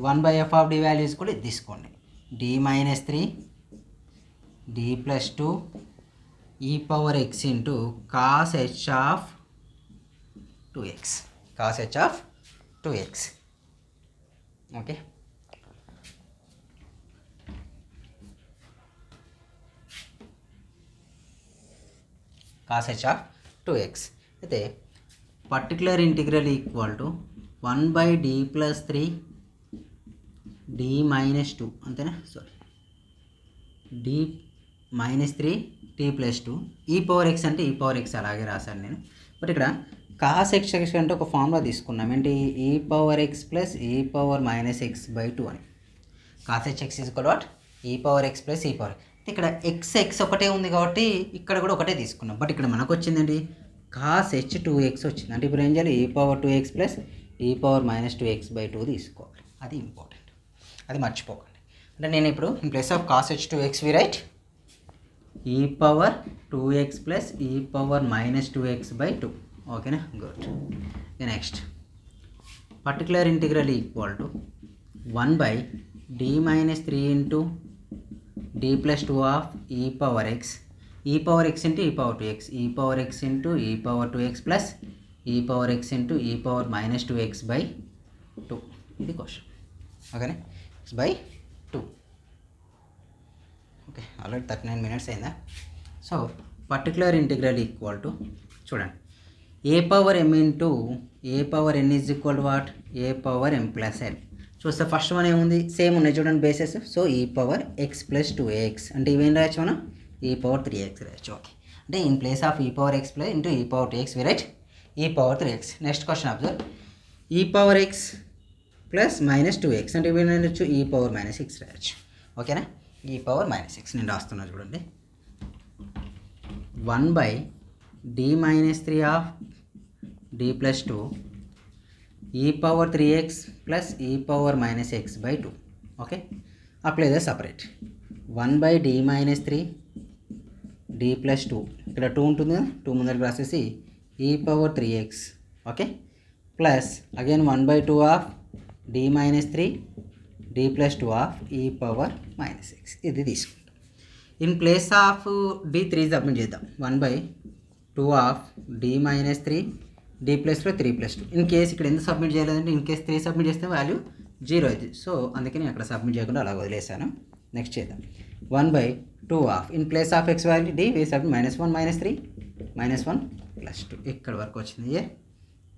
[SPEAKER 1] 1/f of d values కూడా తీసుకోండి. d - 3 d + 2 e power x into cos h of 2x. Cos h of 2x. Okay, cos h of 2x. అయితే particular integral equal to 1/d + 3 d - 2 అంతేనా? Sorry, d - 3 t + 2 e power x అంటే e పవర్ x అలాగే రాశాను నేను. బట్ ఇక్కడ కాస్ x అంటే ఒక ఫార్ములా తీసుకున్నాం. ఏంటి? e power x plus e power -x/2 అని. Cos hx is equal what? e power x plus e power. ఇక్కడ x ఒకటే ఉంది కాబట్టి ఇక్కడ కూడా ఒకటే తీసుకున్నాం. బట్ ఇక్కడ మనకు వచ్చిందండి కాస్ h 2x వచ్చింది. అంటే ఇప్పుడు ఏం చేయాలి? e power 2x plus e power -2x/2 తీసుకోవాలి. అది ఇంపార్టెంట్, అది మర్చిపోకండి. అంటే నేను ఇప్పుడు in place of cos h 2x we write e power 2x plus e power -2x/2. ఓకేనా? Good. Next particular integral equal to 1/d - 3 into d + 2 of e power x. e power x into e power 2x, e power x into e power 2x plus e power x into e power -2x/2. ఇది క్వశ్చన్. ఓకేనా? x/2. ఓకే, ఆల్రెడీ 39 minutes అయిందా? So particular integral equal to, చూడండి, a power m into a power n is equal to what? A power m plus n. చూస్తే ఫస్ట్ వన్ ఏముంది? సేమ్ ఉన్నాయి చూడండి bases. So e power x plus 2ax అంటే ఇవేం రాయొచ్చు మనం? e పవర్ 3x రాయొచ్చు. ఓకే, అంటే in place of e power x plus into e power 2x we write e power 3x. Next question observe. e power x plus -2x అంటే ఇవి రాయొచ్చు e పవర్ -6 రాయొచ్చు. ఓకేనా? e పవర్ -6 నేను రాస్తున్నా చూడండి. 1/d - 3 of d + 2 e power 3x plus e power -x/2. Okay, apply the separate. 1/d-3 d plus 2 ఇక్కడ 2 ఉంటుంది కదా, 2 ముందరికి రాసేసి e⁻3x okay plus again 1/2 of d-3 d plus 2 of e⁻−x ఇది తీసుకుంటాం. In place of d3 submit చేద్దాం. 1/2 ఆఫ్ d-3 d ప్లస్లో 3 ప్లస్ 2. ఇన్ కేస్ ఇక్కడ ఎందుకు సబ్మిట్ చేయలేదంటే ఇన్ కేస్ 3 సబ్మిట్ చేస్తే వాల్యూ 0 అవుతుంది. సో అందుకే నేను అక్కడ సబ్మిట్ చేయకుండా అలా వదిలేసాను. నెక్స్ట్ చేద్దాం. 1/2 of in place of X value d way submit -1 -3 -1 plus 2 ఇక్కడ వరకు వచ్చింది.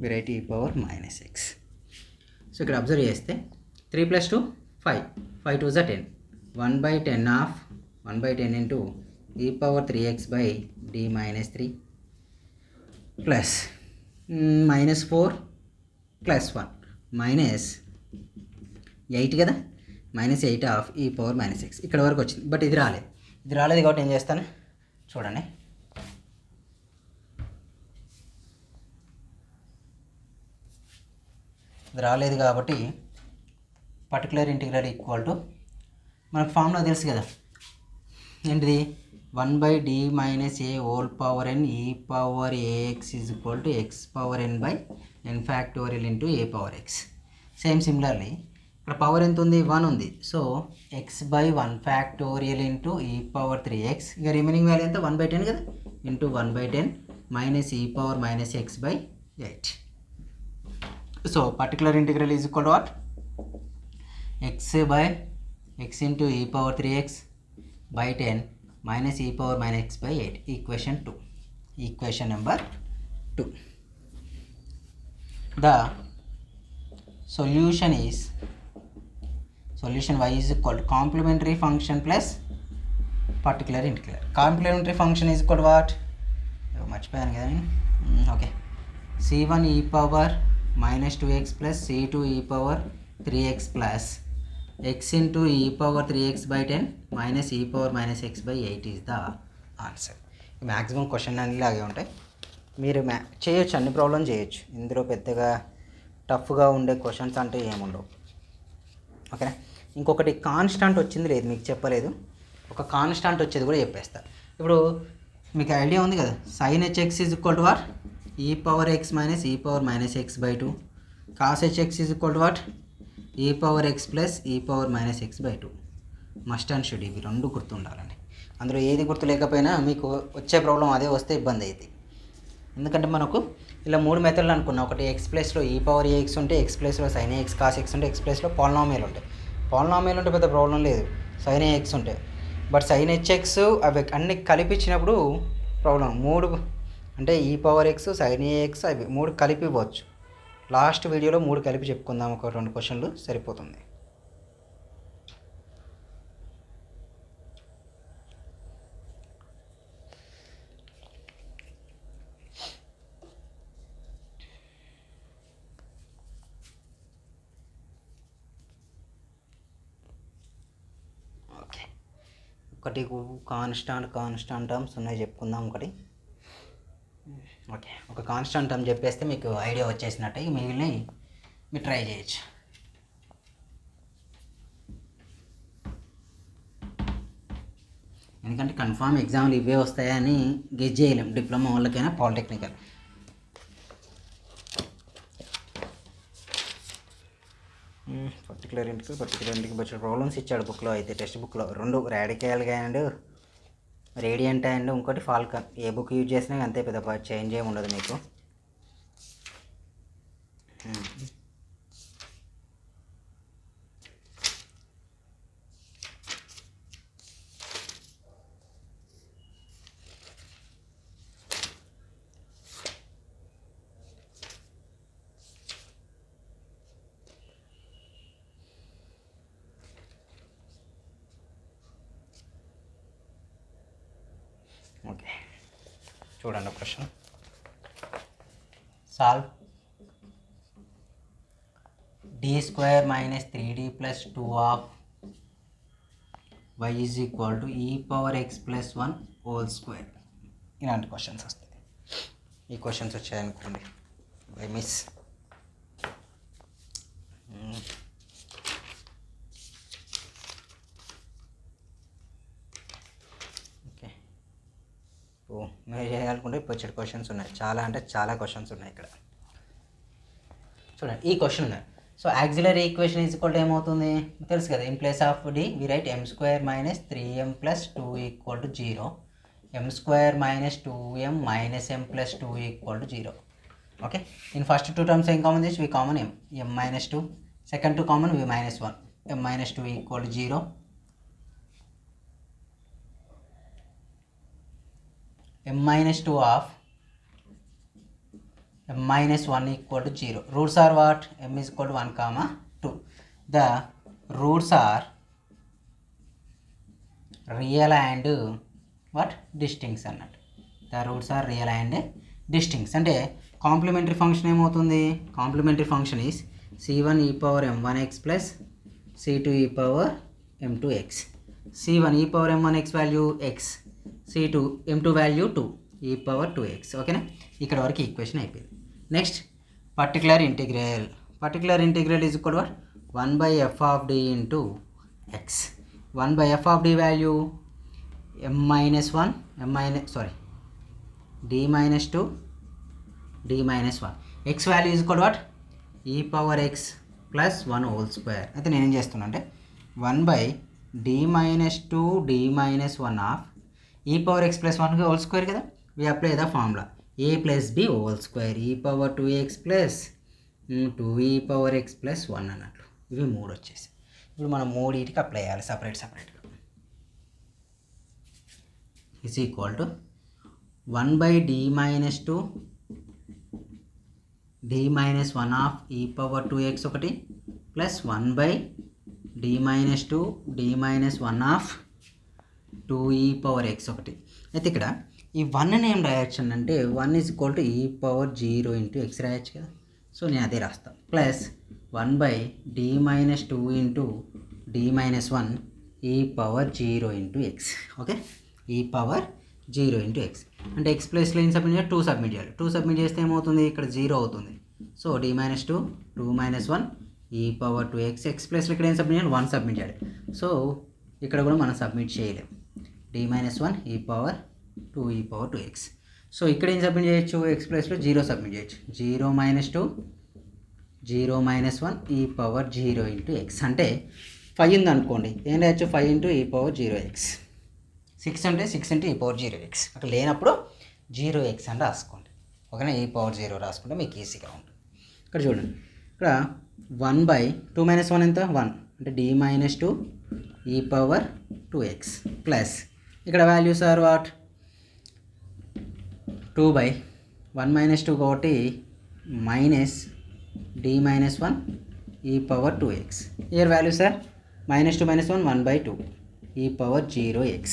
[SPEAKER 1] Variety e⁻−x. సో ఇక్కడ అబ్జర్వ్ చేస్తే 3 plus 2 5 5 2 10 1/10 of 1/10 into e⁻3x/d-3 plus -4 plus 1 -8 కదా, -8 ఆఫ్ e⁻−x ఇక్కడ వరకు వచ్చింది. బట్ ఇది రాలేదు కాబట్టి ఏం చేస్తాను చూడండి. ఇది రాలేదు కాబట్టి పర్టికులర్ ఇంటిగ్రల్ ఈక్వల్ టు మనకు ఫార్ములా తెలుసు కదా, ఏంటిది 1/d-a whole power n e⁻ax is equal to x⁻n/n into a⁻x. Same similarly ఇక్కడ పవర్ ఎంత ఉంది, 1 ఉంది. సో x/1 ఇంటూ e⁻3x ఇక రిమైనింగ్ వాల్యూ ఎంత 1/10 కదా, into 1/10 e⁻x/8. So particular integral is equal to what, x into e⁻3x/10 e⁻x/8. Equation number 2. The solution y is equal to complementary function plus particular integral. Complementary function is equal to what, మర్చిపోయాను కదా నేను. Okay c1 e⁻−2x plus c2 e⁻3x plus x into e⁻3x/10 e⁻−x/8 is the answer. Maximum question అన్నీ లాగే ఉంటాయి. మీరు చేయొచ్చు, అన్ని ప్రాబ్లం చేయొచ్చు. ఇందులో పెద్దగా టఫ్గా ఉండే క్వశ్చన్స్ అంటే ఏముండవు. ఓకేనా. ఇంకొకటి కాన్స్టాంట్ వచ్చింది లేదు మీకు చెప్పలేదు, ఒక కాన్స్టాంట్ వచ్చేది కూడా చెప్పేస్తా. ఇప్పుడు మీకు ఐడియా ఉంది కదా, sin hx is equal to what, e⁻x-e⁻−x/2. cos hx is equal to what, e⁻x plus e⁻−x/2. Must and should ఇవి రెండు గుర్తుండాలండి. అందులో ఏది గుర్తు లేకపోయినా మీకు వచ్చే ప్రాబ్లం అదే వస్తే ఇబ్బంది అవుతుంది. ఎందుకంటే మనకు ఇలా 3 మెథడ్లు అనుకున్నాం. ఒకటి ఎక్స్ ప్లస్లో e⁻ax ఉంటే, ఎక్స్ ప్లస్లో sin ax cos x ఉంటే, ఎక్స్ ప్లస్లో పాలినామియల్ ఉంటాయి. పాలినామియల్ ఉంటే పెద్ద ప్రాబ్లం లేదు, sin ax ఉంటాయి. బట్ sin hx అవి అన్ని కలిపించినప్పుడు ప్రాబ్లం. 3 అంటే e⁻x sin ax అవి 3 కలిపి ఇవ్వచ్చు. లాస్ట్ వీడియోలో 3 కలిపి చెప్పుకుందాం, ఒక 2 క్వశ్చన్లు సరిపోతుంది. ఓకే ఒకటి కాన్స్టాంట్ టర్మ్స్ ఉన్నాయి చెప్పుకుందాం ఒకటి. ఓకే ఒక కాన్స్టాంట్ టర్మ్ చెప్పేస్తే మీకు ఐడియా వచ్చేసినట్టే, మిగిలిన మీరు ట్రై చేయొచ్చు. ఎందుకంటే కన్ఫామ్ ఎగ్జామ్లు ఇవే వస్తాయని గెస్ చేయలేం, డిప్లొమా వాళ్ళకైనా పాలిటెక్నికల్. పర్టికులర్ ఇంటికి వచ్చే ప్రాబ్లమ్స్ ఇచ్చాడు బుక్లో. అయితే టెక్స్ట్ బుక్లో 2 రాడికల్గా అండ్ రేడియంట్ అండ్ ఇంకోటి ఫాల్కన్. ఏ బుక్ యూజ్ చేసినా అంతే, పెద్ద చేంజ్ ఏమి ఉండదు మీకు. ఓకే చూడండి ఒక ప్రశ్న. Solve d² - 3d + 2 of y is equal to e⁻x+1 whole square. ఇలాంటి క్వశ్చన్స్ వస్తాయి. ఈ క్వశ్చన్స్ వచ్చాయనుకోండి బై మిస్. మీరు చేయాలనుకుంటే వచ్చే క్వశ్చన్స్ ఉన్నాయి, చాలా అంటే చాలా క్వశ్చన్స్ ఉన్నాయి ఇక్కడ. చూడండి ఈ క్వశ్చన్ ఉన్నాయి. So auxiliary equation is equal to ఏమవుతుంది తెలుసు కదా, in place of D we write m² - 3m + 2 = 0, m² - 2m - m + 2 = 0. Okay, in first two terms ఏం కామన్ చేసి we common m - 2, second two common we -1, m - 2 = 0, m - 2 of m - 1 = 0. Roots are what? m is equal to 1, 2. The roots are real and what? Distinct అన్నట్టు. The roots are real and distinct. అంటే కాంప్లిమెంటరీ ఫంక్షన్ ఏమవుతుంది, complementary function is c1 e power m1x plus c2 e power m2x. c1 e power m1x value x, c2 m2 value 2 e power 2x. ఓకేనా, ఇక్కడ వరకు ఈక్వేషన్ అయిపోయింది. Next particular integral. Particular integral is equal to 1/f of d into x. 1/f of d value d -2 d -1. x value is equal to e power x plus 1 whole square. అయితే నేను ఏం చేస్తున్నా అంటే 1/d -2 d -1 of e power x plus 1 whole square కదా, we apply the formula a plus b whole square e power 2x plus 2e power x plus 1 అన్నట్లు. ఇవి మూడు వచ్చేసి ఇప్పుడు మనం మూడింటికి అప్లై చేయాలి సపరేట్గా. is equal to 1/d -2 d -1 of e power 2x ఒకటి plus 1/d -2 d -1 of 2e power x ఒకటి. అయితే ఇక్కడ ఈ 1 ఏం రాయొచ్చు అంటే 1 is equal to e power 0 into x రాయొచ్చు కదా, సో నేను అదే రాస్తాను. Plus 1/d -2 into d -1 e power 0 into x. Okay, e power 0 into x అంటే x ప్లేస్లో ఏం సబ్మిట్ చేయాలి, 2 సబ్మిట్ చేయాలి. 2 సబ్మిట్ చేస్తే ఏమవుతుంది, ఇక్కడ 0 అవుతుంది. So d -2 2 -1 e power 2x. x ప్లేస్లో ఇక్కడ ఏం సబ్మిట్ చేయాలి, 1 సబ్మిట్ చేయాలి. సో ఇక్కడ కూడా మనం సబ్మిట్ చేయలేం. d -1 e power 2 e power 2x. So ఇక్కడ ఏం సబ్మిట్ చేయొచ్చు, x ప్లేస్లో 0 సబ్మిట్ చేయొచ్చు. 0 -2 0 -1 e power 0 into x. అంటే 5 ఉంది అనుకోండి, ఏం రాయొచ్చు, 5 into e power 0x. 6 అంటే 6 into e power 0x. అక్కడ లేనప్పుడు 0x అని రాసుకోండి. ఓకేనా, e power 0 రాసుకుంటే మీకు ఈజీగా ఉంటుంది. ఇక్కడ చూడండి, ఇక్కడ 1/2 -1 ఎంత, 1 అంటే d -2 e power 2x plus ఇక్కడ వాల్యూస్ ఆర్ వాట్, 2/1 -2 కాబట్టి minus d -1 e power 2x. Here values are -2 -1 1/2 e power 0x.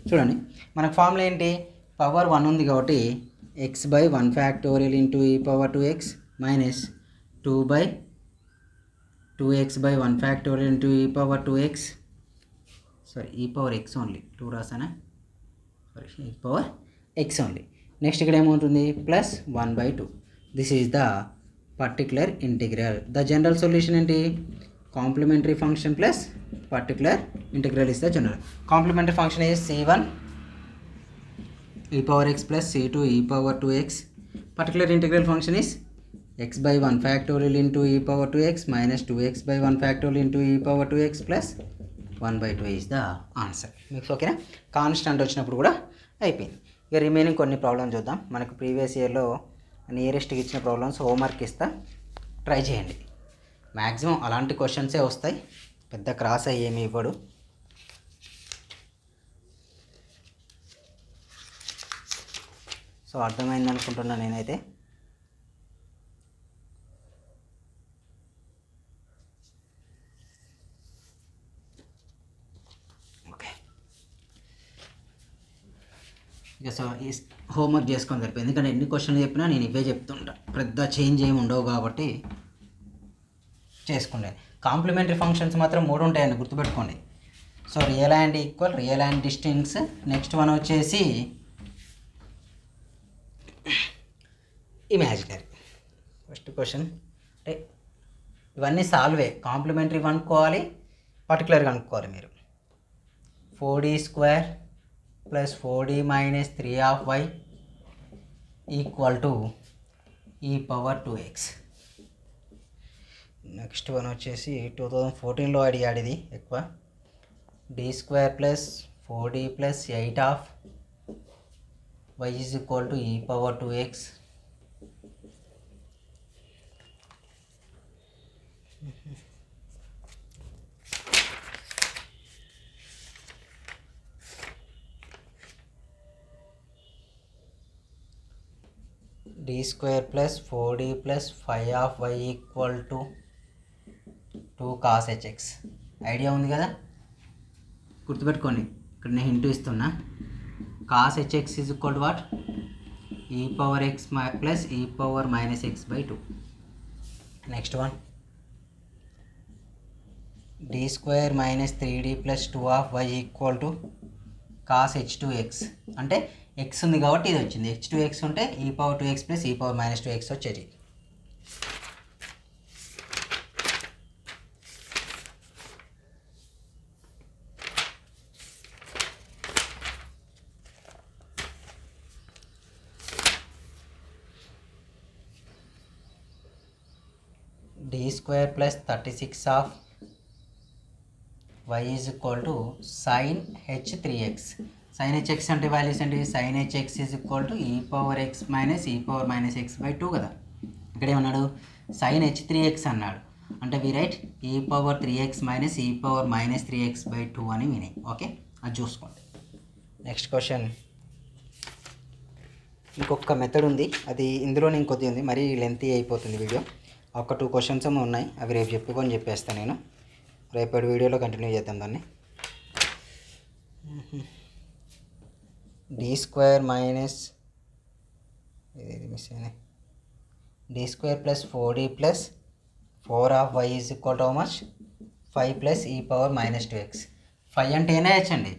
[SPEAKER 1] చూడండి మనకు ఫార్ములా ఏంటి, పవర్ 1 ఉంది కాబట్టి x/1 factorial into e power 2x minus 2/2x/1 factorial into e power 2x. Sorry, e power x only, 2 రాసానా, sorry, e power x only. Next ఇక్కడ ఏమవుతుంది, plus 1/2. This is the particular integral. The general solution ఏంటి, complementary function plus particular integral is the general. Complementary function is c1 e power x plus c2 e power 2x. Particular integral function is x/1 factorial into e power 2x minus 2x/1 factorial into e power 2x plus 1/2 is the answer. మీకు ఓకేనా, కాన్స్టెంట్ వచ్చినప్పుడు కూడా అయిపోయింది. ఇక రిమైనింగ్ కొన్ని ప్రాబ్లమ్స్ చూద్దాం. మనకు ప్రీవియస్ ఇయర్లో నియరెస్ట్గా ఇచ్చిన ప్రాబ్లమ్స్ హోంవర్క్ ఇస్తా, ట్రై చేయండి. మ్యాక్సిమం అలాంటి క్వశ్చన్సే వస్తాయి, పెద్ద క్రాస్ అయ్యేమి ఇవ్వడు. సో అర్థమైంది అనుకుంటున్నా నేనైతే. ఓకే, ఇక సో ఈ హోంవర్క్ చేసుకొని సరిపోయింది. ఎందుకంటే ఎన్ని క్వశ్చన్లు చెప్పినా నేను ఇవే చెప్తుంటా, పెద్ద చేంజ్ ఏమి ఉండవు కాబట్టి చేసుకోండి. కాంప్లిమెంటరీ ఫంక్షన్స్ మాత్రం 3 ఉంటాయండి, గుర్తుపెట్టుకోండి. So real and equal, real and distincts. Next one వచ్చేసి ఇమాజినరీ. ఫస్ట్ క్వశ్చన్ అంటే ఇవన్నీ సాల్వే, కాంప్లిమెంటరీ కనుక్కోవాలి, పర్టికులర్ కనుక్కోవాలి మీరు. 4d² plus 4d minus 3 of y equal to e power 2x. Next one వచ్చేసి 2014లో అడిగాడు ఇది ఎక్కువ. d square plus 4d plus 8 of y is equal to e power 2x. d square plus 4d plus 5 of y equal to 2 cos hx. Idea ఉంది కదా, గుర్తుపెట్టుకోండి. ఇక్కడ నేను హింట్ ఇస్తున్నా. cos hx is equal to what, ఈ power x plus e power minus x by 2. Next one d square minus 3d plus 2 of y equal to cos h2x. అంటే x ఉంది కాబట్టి ఇది వచ్చింది. h2x ఉంటే e power 2x plus e power minus 2x వచ్చేది. d square plus 36 of y is equal to sine h3x. Sine hx అంటే వాల్యూస్ ఏంటి, sine hx is equal to e power x minus e power minus x by 2 కదా. ఇక్కడ ఏమన్నాడు, సైన్ h3x అన్నాడు. అంటే we write e power 3x minus e power minus 3x by 2 అని మీనింగ్. ఓకే, అది చూసుకోండి. నెక్స్ట్ క్వశ్చన్, ఇంకొక మెథడ్ ఉంది, అది ఇందులోనే ఇంకొద్ది ఉంది, మరీ లెంతీ అయిపోతుంది వీడియో. ఒక 2 క్వశ్చన్స్ ఏమో ఉన్నాయి, అవి రేపు చెప్పేస్తాను నేను. రేపటి వీడియోలో కంటిన్యూ చేద్దాం దాన్ని. d స్క్వేర్ మైనస్ ఇది మిస్ అయినాయి, d square plus 4d plus 4 of y is equal to how much, 5 plus e power minus 2x. 5 అంటే ఏనా వచ్చండి,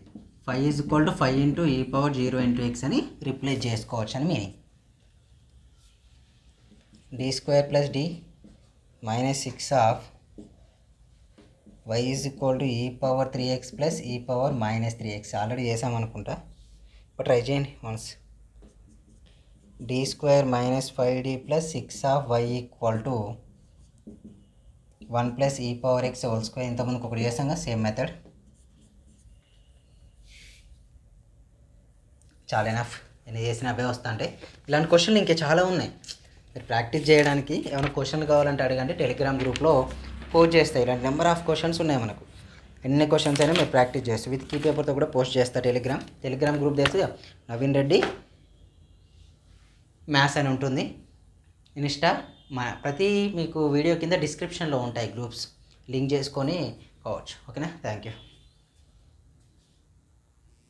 [SPEAKER 1] 5 is equal to 5 into e power 0 into x అని రిప్లేస్ చేసుకోవచ్చు అని meaning. d square plus d minus 6 of y is equal to e power 3x plus e power minus 3x. Already చేసామనుకుంటా, బట్ ట్రై చేయండి once. d square minus 5d plus 6 of y equal to 1 plus e power x whole square. ఇంతకుముందుకు ఒకటి చేసాం కదా సేమ్ మెథడ్. చాలా ఎనఫ్, ఎన్ని చేసిన అవే వస్తా అంటే. ఇలాంటి క్వశ్చన్లు ఇంకా చాలా ఉన్నాయి, మీరు ప్రాక్టీస్ చేయడానికి. ఏమైనా క్వశ్చన్లు కావాలంటే అడగండి, టెలిగ్రామ్ గ్రూప్లో పోస్ట్ చేస్తాయి. ఇలాంటి నెంబర్ ఆఫ్ క్వశ్చన్స్ ఉన్నాయి మనకు. ఎన్ని క్వశ్చన్స్ అయినా మీరు ప్రాక్టీస్ చేస్తారు. విత్ కీ పేపర్తో కూడా పోస్ట్ చేస్తారు. టెలిగ్రామ్ గ్రూప్ చేస్తే నవీన్ రెడ్డి మ్యాథ్స్ అని ఉంటుంది. ఇన్స్టా ప్రతి మీకు వీడియో కింద డిస్క్రిప్షన్లో ఉంటాయి గ్రూప్స్, లింక్ చేసుకొని కావచ్చు. ఓకేనా, థ్యాంక్ యూ.